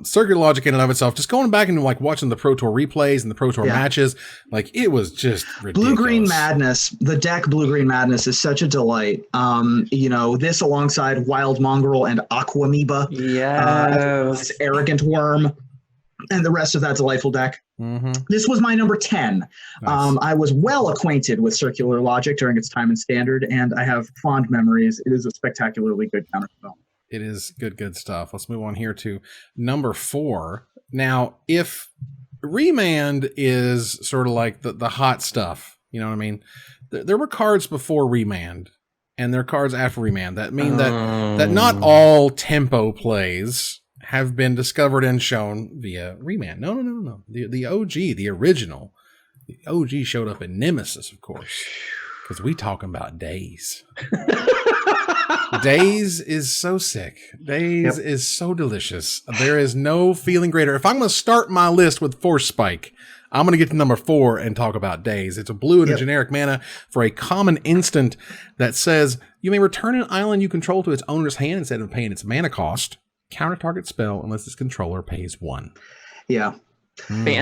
Circular Logic in and of itself, just going back and like watching the Pro Tour replays and the Pro Tour matches, like it was just ridiculous. Blue-Green Madness, the deck Blue-Green Madness is such a delight. This alongside Wild Mongrel and Aquamoeba. This Arrogant Worm. And the rest of that delightful deck. This was my number 10. Nice. I was well acquainted with Circular Logic during its time in Standard, and I have fond memories. It is a spectacularly good counterspell. It is good stuff. Let's move on here to number 4. Now, if Remand is sort of like the hot stuff, you know what I mean? There were cards before Remand, and there are cards after Remand that mean that not all tempo plays have been discovered and shown via Remand. No. The OG, the original, the OG showed up in Nemesis, of course, because we talking about Days. Days is so sick. Days is so delicious. There is no feeling greater. If I'm going to start my list with Force Spike, I'm going to get to number 4 and talk about Days. It's a blue and a generic mana for a common instant that says you may return an island you control to its owner's hand instead of paying its mana cost. Counter target spell unless its controller pays 1. Band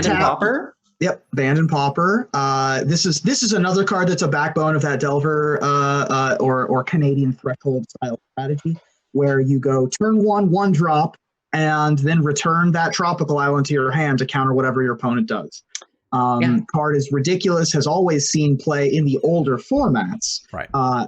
and Pauper? Yep, Band and Pauper. This is another card that's a backbone of that Delver or Canadian Threshold style strategy, where you go turn 1 drop, and then return that tropical island to your hand to counter whatever your opponent does. Card is ridiculous, has always seen play in the older formats,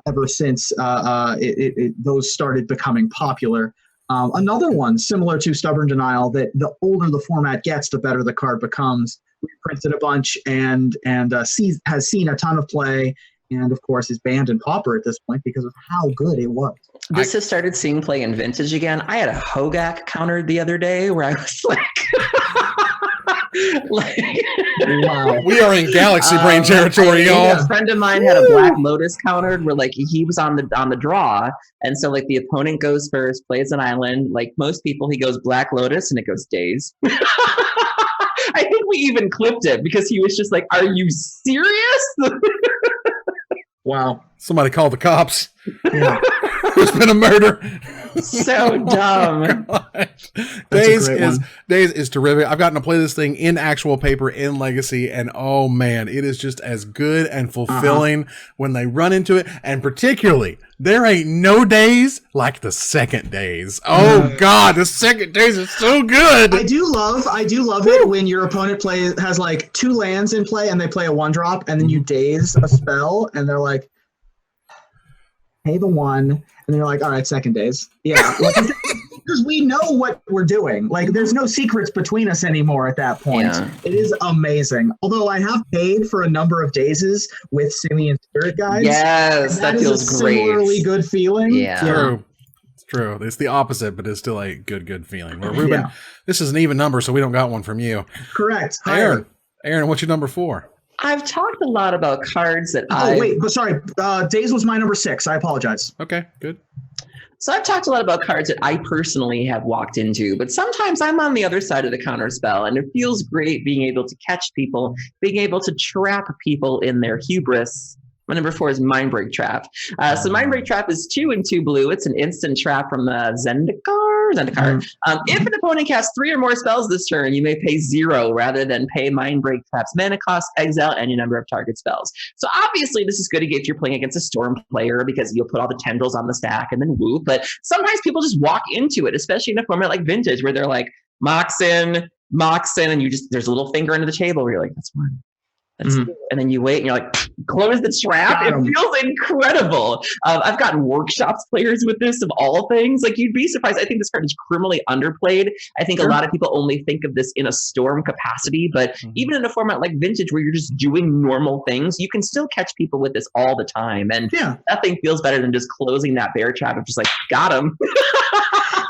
ever since those started becoming popular. Another one similar to Stubborn Denial, that the older the format gets, the better the card becomes. We printed a bunch and has seen a ton of play, and of course is banned in Pauper at this point because of how good it was. This has started seeing play in Vintage again. I had a Hogak countered the other day where I was like, wow. We are in Galaxy Brain territory, y'all. A friend of mine had a Black Lotus countered where like he was on the draw, and so like the opponent goes first, plays an island. Like most people, he goes Black Lotus and it goes Days. I think we even clipped it because he was just like, "Are you serious?" Wow. Somebody call the cops. Yeah. There's been a murder. So dumb. Days is terrific. I've gotten to play this thing in actual paper in Legacy, and oh man, it is just as good and fulfilling when they run into it. And particularly, there ain't no days like the second days. Oh God, the second days is so good. I do love it when your opponent has like 2 lands in play and they play a 1-drop, and then you daze a spell, and they're like, pay the 1, And they're like, all right, second days. Yeah. Because we know what we're doing. Like, there's no secrets between us anymore at that point. Yeah. It is amazing. Although I have paid for a number of dazes with Simian Spirit Guides. Yes, that feels great. Similarly good feeling. Yeah. True. It's true. It's the opposite, but it's still a good feeling. Well, Ruben, this is an even number, so we don't got one from you. Correct. Aaron, what's your number 4? I've talked a lot about cards that sorry. Days was my number 6. I apologize. Okay, good. So I've talked a lot about cards that I personally have walked into, but sometimes I'm on the other side of the counterspell, and it feels great being able to catch people, being able to trap people in their hubris. My number 4 is Mindbreak Trap. So Mindbreak Trap is 2 and 2 blue. It's an instant trap from Zendikar. If an opponent casts 3 or more spells this turn, you may pay 0 rather than pay Mindbreak Trap's mana cost, exile any number of target spells. So obviously this is good if you're playing against a Storm player because you'll put all the tendrils on the stack and then whoop. But sometimes people just walk into it, especially in a format like Vintage where they're like, Mox in, and there's a little finger under the table where you're like, that's one. That's two. And then you wait and you're like, close the trap. It feels incredible. I've gotten workshops players with this of all things. Like, you'd be surprised. I think this card is criminally underplayed. I think a lot of people only think of this in a Storm capacity, but even in a format like Vintage where you're just doing normal things, you can still catch people with this all the time. And nothing feels better than just closing that bear trap of just like, got him.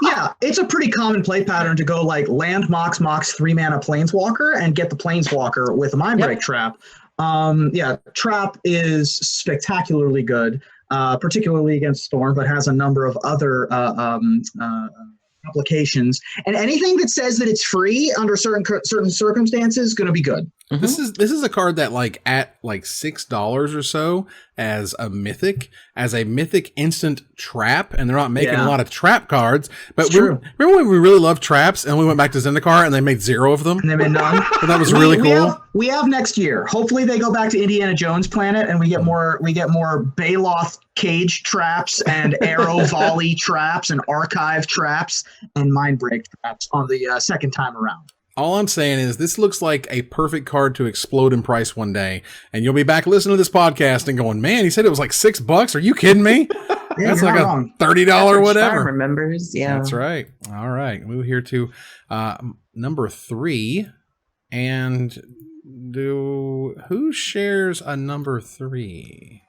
Yeah, it's a pretty common play pattern to go like land Mox 3-mana Planeswalker and get the Planeswalker with a Mindbreak Trap. Trap is spectacularly good, particularly against Storm, but has a number of other applications. And anything that says that it's free under certain circumstances is going to be good. This is a card that at $6 or so as a mythic instant trap, and they're not making a lot of trap cards. But remember when we really loved traps and we went back to Zendikar and they made 0 of them? And they made none. And that was really cool. We have next year. Hopefully they go back to Indiana Jones planet and we get more Baloth cage traps and arrow volley traps and archive traps and Mindbreak traps on the second time around. All I'm saying is this looks like a perfect card to explode in price one day. And you'll be back listening to this podcast and going, man, he said it was like $6. Are you kidding me? That's like a $30 whatever. Remembers. Yeah. That's right. All right. Move here to number 3. And who shares a number 3?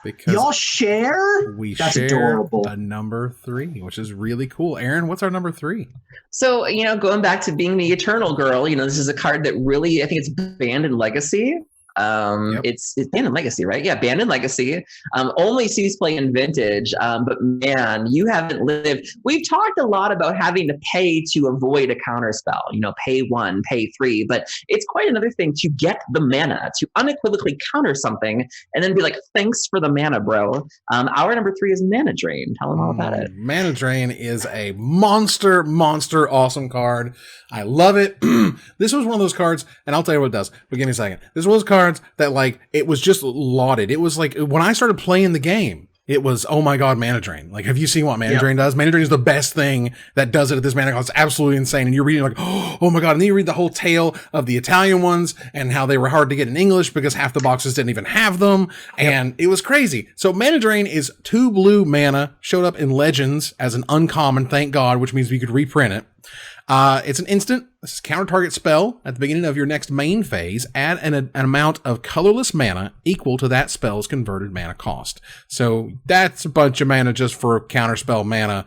Because y'all share? That's share adorable. A number 3, which is really cool. Aaron, what's our number 3? So, going back to being the Eternal Girl, this is a card that really, I think it's banned in Legacy. It's banned in Legacy, right? Yeah, banned in Legacy. Only sees play in Vintage. But man, you haven't lived. We've talked a lot about having to pay to avoid a counterspell. Pay 1, pay 3. But it's quite another thing to get the mana, to unequivocally counter something, and then be like, thanks for the mana, bro. Our number 3 is Mana Drain. Tell them all about it. Mana Drain is a monster awesome card. I love it. This was one of those cards, and I'll tell you what it does, but give me a second. This was cards that it was just lauded. It was like when I started playing the game, it was, oh my God, Mana Drain. Like, have you seen what Mana Drain does? Mana Drain is the best thing that does it at this mana cost. It's absolutely insane. And you're reading like, oh my God. And then you read the whole tale of the Italian ones and how they were hard to get in English because half the boxes didn't even have them. And it was crazy. So Mana Drain is 2 blue mana, showed up in Legends as an uncommon, thank God, which means we could reprint it. It's an instant counter target spell at the beginning of your next main phase. Add an amount of colorless mana equal to that spell's converted mana cost. So that's a bunch of mana just for counterspell mana.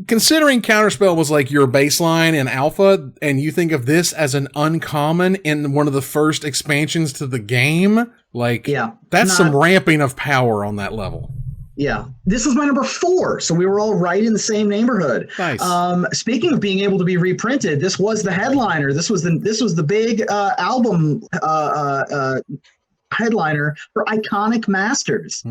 Considering Counterspell was like your baseline in Alpha, and you think of this as an uncommon in one of the first expansions to the game, that's some ramping of power on that level. Yeah, this was my number 4, so we were all right in the same neighborhood. Nice. Speaking of being able to be reprinted, this was the headliner. This was the big album headliner for Iconic Masters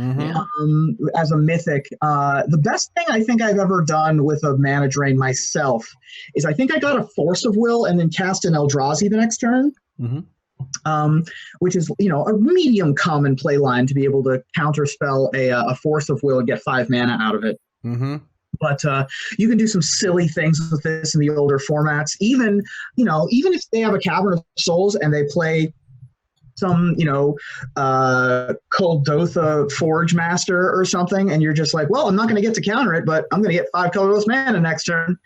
as a mythic. The best thing I think I've ever done with a Mana Drain myself is I think I got a Force of Will and then cast an Eldrazi the next turn. Which is, a medium common play line to be able to counterspell a Force of Will and get 5 mana out of it. But you can do some silly things with this in the older formats. Even if they have a Cavern of Souls and they play some, Kuldotha Forge Master or something, and you're just like, well, I'm not going to get to counter it, but I'm going to get 5 colorless mana next turn.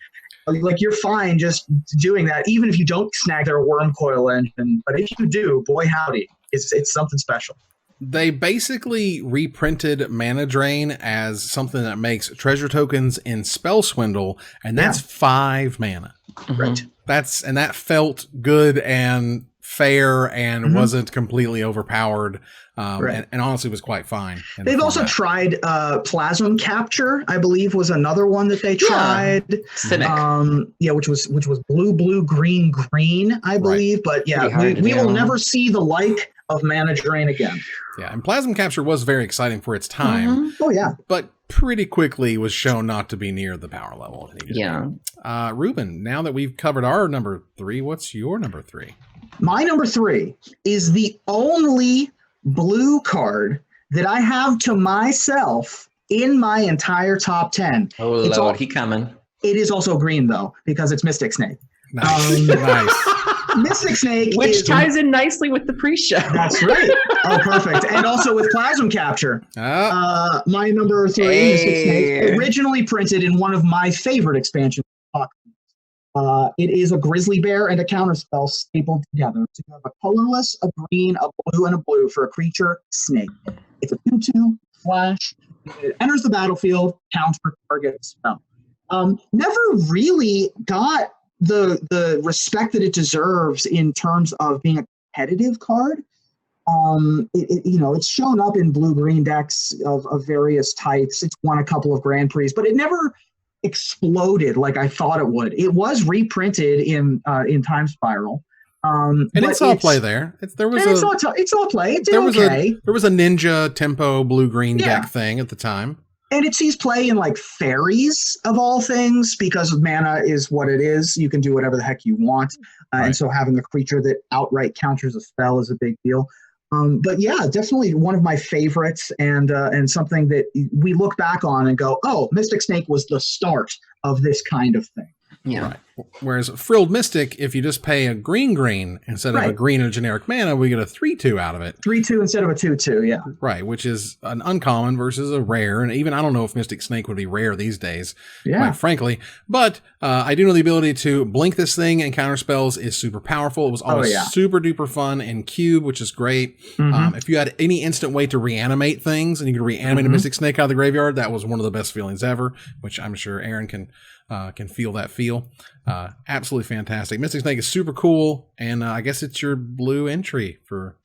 Like, you're fine just doing that, even if you don't snag their Worm Coil Engine. But if you do, boy howdy, it's something special. They basically reprinted Mana Drain as something that makes treasure tokens in Spell Swindle, and that's 5 mana. Right. That felt good and fair and wasn't completely overpowered, and honestly was quite fine. They've also tried Plasm Capture, I believe, was another one that they tried. Cynic. Which was blue, green, I believe. But we will never see the like of Mana Drain again. Yeah, and Plasm Capture was very exciting for its time. Oh yeah, but pretty quickly was shown not to be near the power level. Ruben, now that we've covered our number 3, what's your number 3? My number 3 is the only blue card that I have to myself in my entire top 10. Oh, Lord, he coming. It is also green, though, because it's Mystic Snake. Nice. Nice. Mystic Snake, which ties in nicely with the pre-show. That's right. Oh, perfect. And also with Plasm Capture. My number 3, Mystic Snake, originally printed in one of my favorite expansions. It is a grizzly bear and a counterspell stapled together. So you have a colorless, a green, a blue, and a blue for a creature snake. It's a 2/2 flash. It enters the battlefield, counter target spell. Never really got the respect that it deserves in terms of being a competitive card. It's shown up in blue-green decks of various types. It's won a couple of Grand Prix, but it never exploded like I thought it would. It was reprinted in Time Spiral. And it saw play there. It saw play. It did okay. There was a ninja tempo blue-green deck thing at the time. And it sees play in like fairies of all things, because mana is what it is. You can do whatever the heck you want. And so having a creature that outright counters a spell is a big deal. But yeah, definitely one of my favorites, and something that we look back on and go, oh, Mystic Snake was the start of this kind of thing. Yeah. Right. Whereas Frilled Mystic, if you just pay a green instead of a green and generic mana, we get a 3/2 out of it. 3/2 instead of a 2/2, yeah. Right, which is an uncommon versus a rare. And even I don't know if Mystic Snake would be rare these days, quite frankly. But I do know the ability to blink this thing and counterspells is super powerful. It was always super duper fun in Cube, which is great. If you had any instant way to reanimate things and you could reanimate a Mystic Snake out of the graveyard, that was one of the best feelings ever, which I'm sure Aaron can feel that feel. Absolutely fantastic. Mystic Snake is super cool, and I guess it's your blue entry for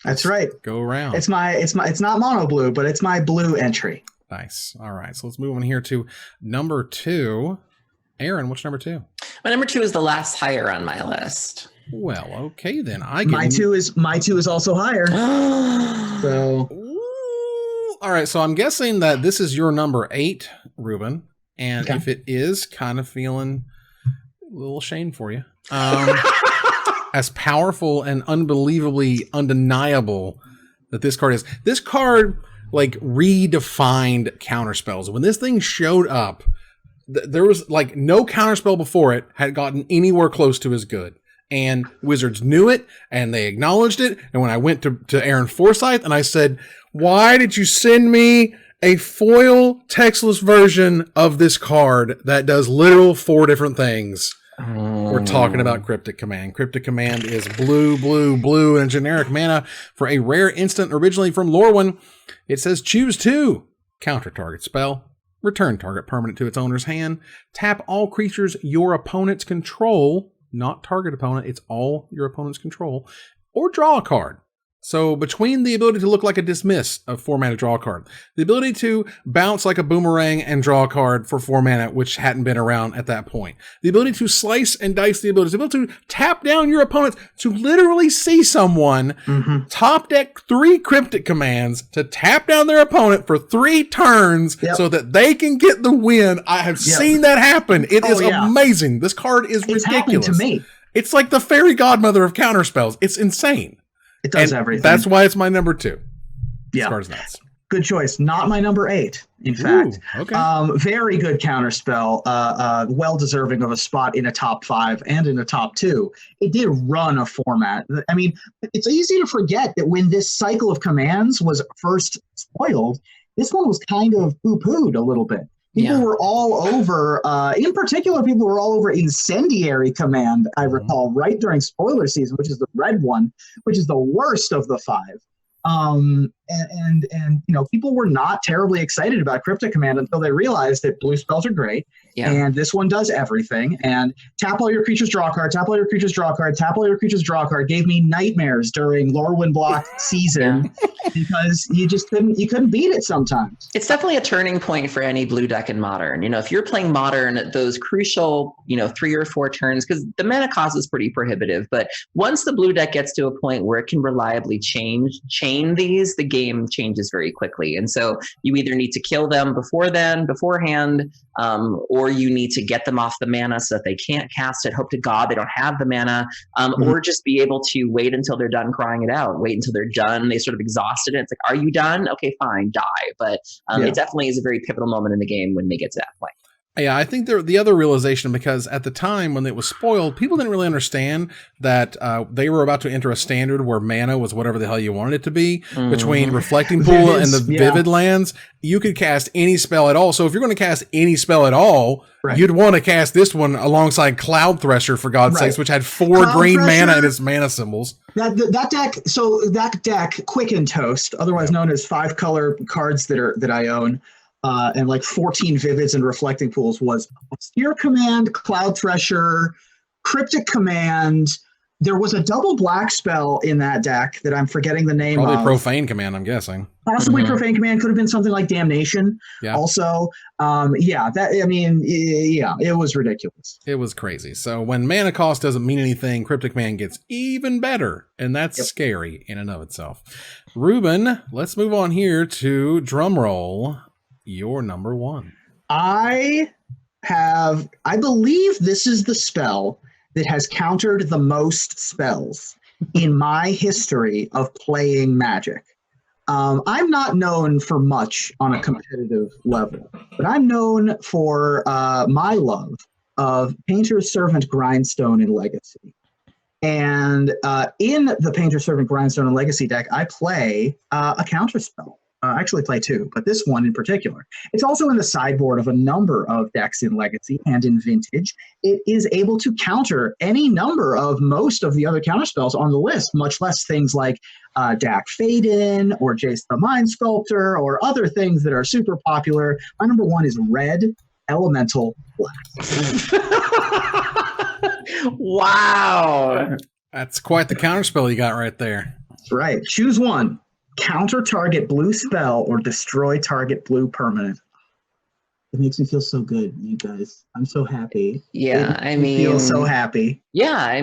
go around. It's not mono blue, but it's my blue entry. Nice. All right, so let's move on here to number 2. Aaron, what's number 2? My number 2 is the last higher on my list. Well, okay then. My two is also higher. So all right, so I'm guessing that this is your number 8, Ruben. And if it is, kind of feeling a little shame for you. As powerful and unbelievably undeniable that this card is. This card, like, redefined counterspells. When this thing showed up, there was, like, no counterspell before it had gotten anywhere close to as good. And Wizards knew it, and they acknowledged it. And when I went to Aaron Forsyth, and I said, why did you send me a foil textless version of this card that does literal 4 different things? We're talking about Cryptic Command. Cryptic Command is blue, and generic mana for a rare instant originally from Lorwyn. It says choose 2. Counter target spell. Return target permanent to its owner's hand. Tap all creatures your opponents control. Not target opponent. It's all your opponent's control. Or draw a card. So between the ability to look like a dismiss, a 4-mana draw card, the ability to bounce like a boomerang and draw a card for 4 mana, which hadn't been around at that point, the ability to slice and dice the abilities, the ability to tap down your opponents to literally see someone, top deck 3 Cryptic Commands to tap down their opponent for 3 turns so that they can get the win. I have seen that happen. It is amazing. This card is ridiculous. Happened to me. It's like the fairy godmother of counterspells. It's insane. It does everything. That's why it's my number 2. This card's nuts. Good choice. Not my number 8, in fact. Ooh, okay. Very good counterspell. Well deserving of a spot in a top 5 and in a top 2. It did run a format. I mean, it's easy to forget that when this cycle of commands was first spoiled, this one was kind of poo-pooed a little bit. People were all over, in particular, people were all over Incendiary Command, I recall, right during spoiler season, which is the red one, which is the worst of the 5. And people were not terribly excited about Cryptic Command until they realized that blue spells are great. Yeah. And this one does everything. And tap all your creatures, draw a card, tap all your creatures, draw a card, tap all your creatures, draw a card gave me nightmares during Lorwyn Block season because you couldn't beat it sometimes. It's definitely a turning point for any blue deck in Modern. If you're playing Modern, those crucial, 3 or 4 turns, because the mana cost is pretty prohibitive, but once the blue deck gets to a point where it can reliably chain these, the game changes very quickly. And so you either need to kill them beforehand, or you need to get them off the mana so that they can't cast it. Hope to God they don't have the mana, or just be able to wait until they're done crying it out. Wait until they're done. They sort of exhausted it. It's like, are you done? Okay, fine, die. But it definitely is a very pivotal moment in the game when they get to that point. Yeah, I think the other realization, because at the time when it was spoiled, people didn't really understand that they were about to enter a standard where mana was whatever the hell you wanted it to be. Between Reflecting Pool and the Vivid Lands, you could cast any spell at all. So if you're going to cast any spell at all, you'd want to cast this one alongside Cloud Thresher, for God's sakes, which had 4 Cloud green Thresher, mana in its mana symbols. That deck, Quicken Toast, otherwise known as 5 color cards that I own, and like 14 Vivids and Reflecting Pools, was Obscure Command, Cloud Thresher, Cryptic Command. There was a double black spell in that deck that I'm forgetting the name of. Probably Profane Command, I'm guessing. Possibly Profane Command. Could have been something like Damnation. Yeah. Also, it was ridiculous. It was crazy. So when mana cost doesn't mean anything, Cryptic Command gets even better, and that's scary in and of itself. Ruben, let's move on here to drumroll. Your number 1. I believe this is the spell that has countered the most spells in my history of playing Magic. I'm not known for much on a competitive level, but I'm known for my love of Painter's Servant Grindstone in Legacy. And in the Painter's Servant Grindstone in Legacy deck, I play a counterspell. I actually play 2, but this one in particular. It's also in the sideboard of a number of decks in Legacy and in Vintage. It is able to counter any number of most of the other counterspells on the list, much less things like Dak Fade-In or Jace the Mind Sculptor or other things that are super popular. My number 1 is Red Elemental Blast. Wow. That's quite the counterspell you got right there. That's right. Choose one. Counter target blue spell or destroy target blue permanent. It makes me feel so good, you guys. I'm so happy. Yeah, I feel so happy. Yeah,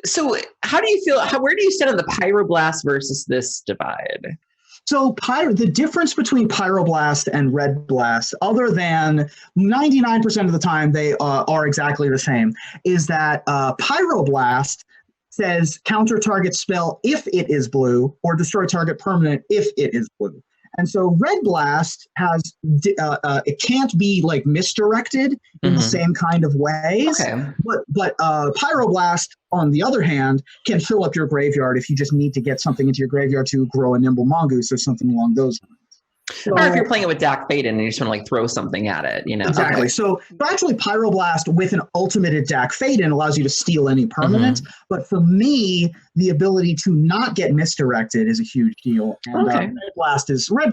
so how do you feel? Where do you stand on the Pyroblast versus this divide? So the difference between Pyroblast and Red Blast, other than 99% of the time they are exactly the same, is that Pyroblast says counter target spell if it is blue, or destroy target permanent if it is blue. And so Red Blast has it can't be like misdirected in the same kind of ways. Okay. But Pyroblast, on the other hand, can fill up your graveyard if you just need to get something into your graveyard to grow a Nimble Mongoose or something along those lines. Or if you're playing it with Dak Fade-In and you just want to throw something at it, Exactly. Okay. So actually Pyroblast with an ultimated Dak Fade-In allows you to steal any permanent. But for me, the ability to not get misdirected is a huge deal. And Red Blast is my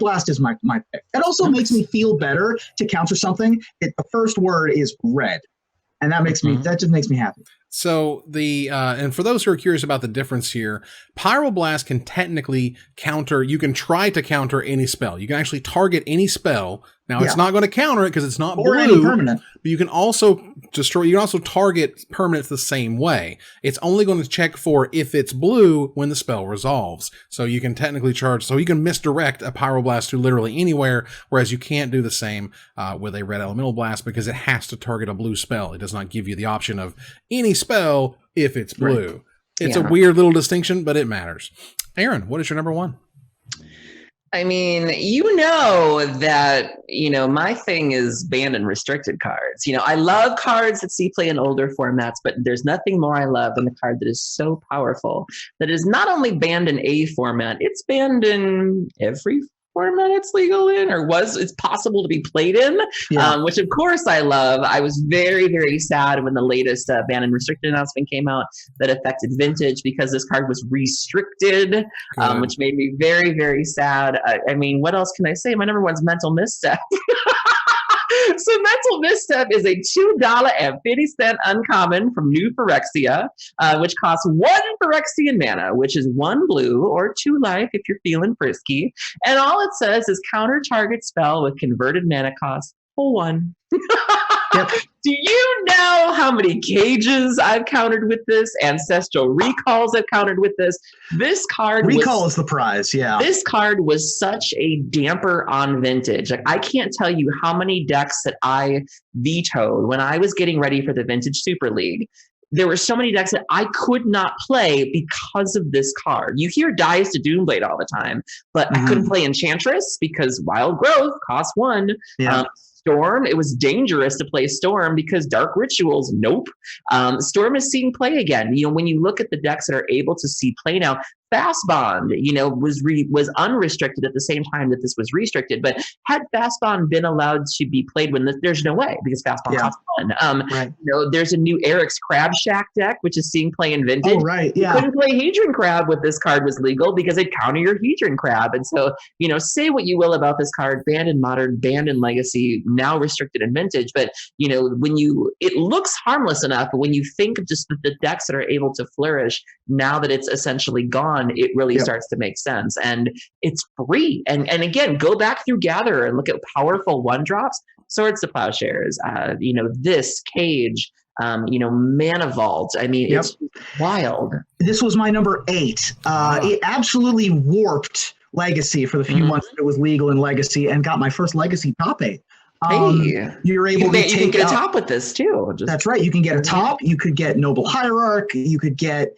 pick. It also makes me feel better to counter something. The first word is red. And that makes that just makes me happy. So and for those who are curious about the difference here, Pyroblast can technically counter, you can try to counter any spell. You can actually target any spell. Now it's not going to counter it because it's not blue, any permanent. But you can also target permanents the same way. It's only going to check for if it's blue when the spell resolves. So you can technically you can misdirect a Pyroblast to literally anywhere, whereas you can't do the same with a Red Elemental Blast because it has to target a blue spell. It does not give you the option of any spell if it's blue. Right. It's a weird little distinction, but it matters. Aaron, what is your number 1? I mean, you know that, my thing is banned and restricted cards. I love cards that see play in older formats, but there's nothing more I love than a card that is so powerful that is not only banned in a format, it's banned in every format it's legal in, or it's possible to be played in, which of course I love. I was very, very sad when the latest ban and restricted announcement came out that affected Vintage, because this card was restricted, which made me very, very sad. I mean, what else can I say? My number one's Mental Misstep. So Mental Misstep is a $2.50 uncommon from New Phyrexia, which costs 1 Phyrexian mana, which is 1 blue or 2 life if you're feeling frisky. And all it says is counter target spell with converted mana cost for 1. Yep. Do you know how many cages I've countered with this? Ancestral Recalls I've countered with this. This card Recall is the prize, yeah. This card was such a damper on Vintage. Like, I can't tell you how many decks that I vetoed when I was getting ready for the Vintage Super League. There were so many decks that I could not play because of this card. You hear Dies to Doomblade all the time, but I couldn't play Enchantress because Wild Growth costs 1. Yeah. Storm, it was dangerous to play Storm because Dark Rituals, nope. Storm is seeing play again. When you look at the decks that are able to see play now, Fast Bond, was unrestricted at the same time that this was restricted. But had Fast Bond been allowed to be played when there's no way, because Fast Bond costs 1. Right. There's a new Eric's Crab Shack deck, which is seeing play in Vintage. Oh, right, yeah. You couldn't play Hedron Crab with this card was legal because it'd counter your Hedron Crab. And so, say what you will about this card, banned in Modern, banned in Legacy, now restricted in Vintage. But, it looks harmless enough, but when you think of just the decks that are able to flourish now that it's essentially gone, it really starts to make sense. And it's free. And again, go back through Gatherer and look at powerful 1-drops. Swords to Plowshares, this Cage, Mana Vault. I mean, it's wild. This was my number 8. It absolutely warped Legacy for the few months that it was legal in Legacy, and got my first Legacy top 8. You're able to you can get a top with this too. That's right. You can get a top. You could get Noble Hierarch. You could get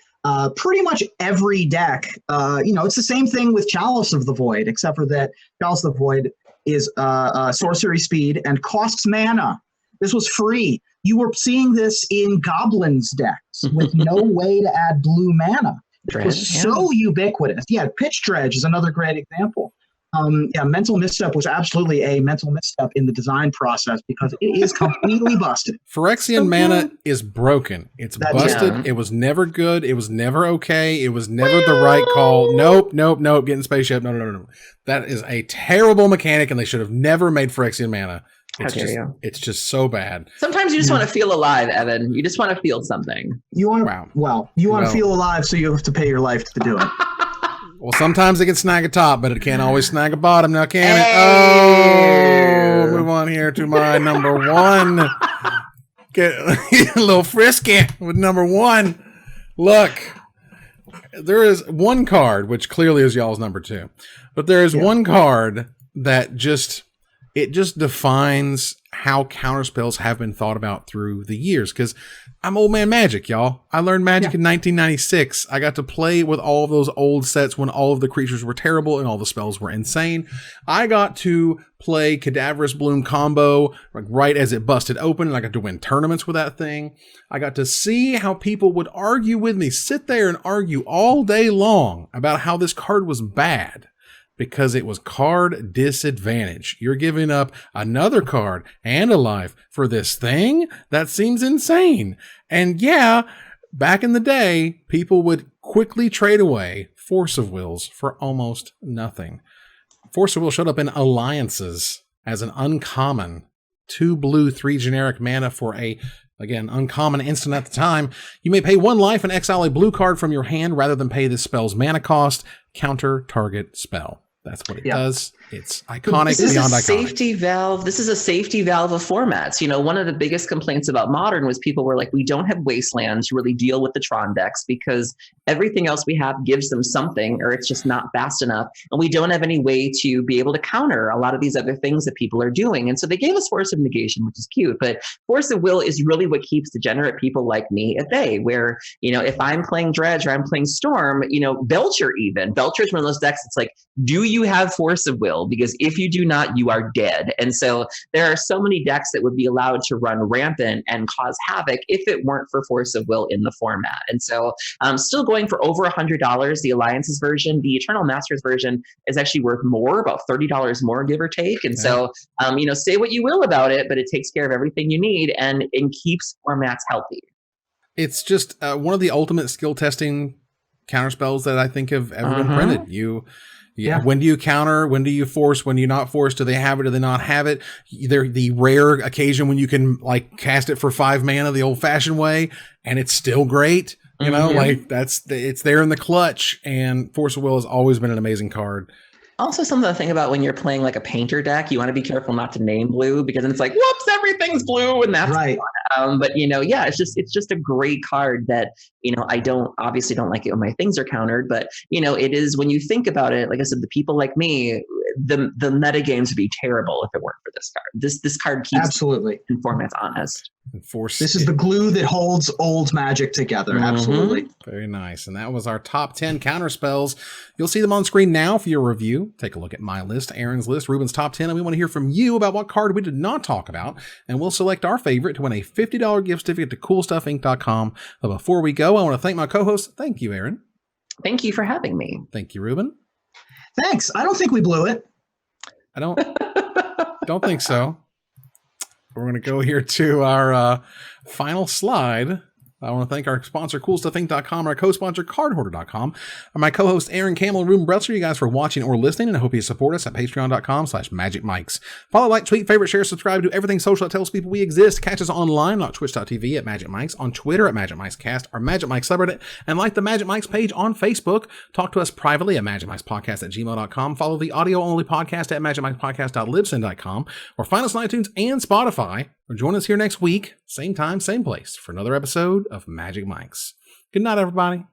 pretty much every deck. It's the same thing with Chalice of the Void, except for that Chalice of the Void is sorcery speed and costs mana. This was free. You were seeing this in Goblins decks with no way to add blue mana. It was so ubiquitous. Yeah, Pitch Dredge is another great example. Mental Misstep was absolutely a mental misstep in the design process because it is completely busted. Phyrexian mana is broken. It's busted. Yeah. It was never good. It was never okay. It was never the right call. Nope. Getting spaceship. No. That is a terrible mechanic, and they should have never made Phyrexian mana. It's just so bad. Sometimes you just want to feel alive, Evan. You just want to feel something. You want to feel alive, so you have to pay your life to do it. Well, sometimes it can snag a top, but it can't always snag a bottom now, can it? Oh, move on here to my number 1. Get a little frisky with number 1. Look, there is one card, which clearly is y'all's number 2, but there is one card that just defines how counterspells have been thought about through the years. Because I'm old man Magic, y'all. I learned Magic in 1996. I got to play with all of those old sets when all of the creatures were terrible and all the spells were insane. I got to play Cadaverous Bloom combo right as it busted open, and I got to win tournaments with that thing. I got to see how people would argue with me, sit there and argue all day long about how this card was bad. Because it was card disadvantage. You're giving up another card and a life for this thing? That seems insane. And back in the day, people would quickly trade away Force of Wills for almost nothing. Force of Will showed up in Alliances as an uncommon 2 blue, 3 generic mana for again, uncommon instant at the time. You may pay 1 life and exile a blue card from your hand rather than pay this spell's mana cost. Counter target spell. That's what it does. It's iconic This is beyond a iconic. safety valve. This is a safety valve of formats. You know, one of the biggest complaints about Modern was people were like, we don't have Wasteland to really deal with the Tron decks because everything else we have gives them something, or it's just not fast enough. And we don't have any way to be able to counter a lot of these other things that people are doing. And so they gave us Force of Negation, which is cute, but Force of Will is really what keeps degenerate people like me at bay, where, you know, if I'm playing Dredge or I'm playing Storm, you know, Belcher is one of those decks. It's like, do you have Force of Will? Because if you do not, you are dead. And so there are so many decks that would be allowed to run rampant and cause havoc if it weren't for Force of Will in the format. And so still going for over $100. The Alliances version, the Eternal Masters version is actually worth more, about $30 more, give or take. And so, you know, say what you will about it, but it takes care of everything you need and keeps formats healthy. It's just one of the ultimate skill testing counterspells that I think have ever been printed. Yeah. When do you counter? When do you force? When do you not force? Do they have it? Do they not have it? They're the rare occasion when you can like cast it for 5 mana the old fashioned way and it's still great. You know, like it's there in the clutch, and Force of Will has always been an amazing card. Also, something to think about when you're playing like a painter deck, you want to be careful not to name blue because then it's like, whoops, everything's blue, and that's right. But you know, yeah, it's just a great card that, you know, I obviously don't like it when my things are countered, but you know, it is when you think about it. Like I said, the people like me, the meta games would be terrible if it weren't for this card. This card keeps absolutely formats honest. This is the glue that holds old Magic together. Absolutely. Very nice. And that was our top 10 counterspells. You'll see them on screen now for your review. Take a look at my list, Aaron's list, Ruben's top 10, and we want to hear from you about what card we did not talk about. And we'll select our favorite to win a $50 gift certificate to CoolStuffInc.com. But before we go, I want to thank my co-host. Thank you, Aaron. Thank you for having me. Thank you, Ruben. Thanks. I don't think we blew it. I don't think so. We're going to go here to our final slide. I want to thank our sponsor, CoolStuffInc.com, our co-sponsor, CardHoarder.com, and my co-host, Aaron Campbell and Ruben Brelzer. You guys for watching or listening, and I hope you support us at Patreon.com/MagicMikes. Follow, like, tweet, favorite, share, subscribe, do everything social that tells people we exist. Catch us online on Twitch.tv at Magic Mikes, on Twitter at Magic Mikes Cast, our Magic Mikes subreddit, and like the Magic Mikes page on Facebook. Talk to us privately at MagicMikesPodcast@gmail.com. Follow the audio-only podcast at MagicMikesPodcast.libsyn.com, or find us on iTunes and Spotify. Or join us here next week, same time, same place, for another episode of Magic Mikes. Good night, everybody.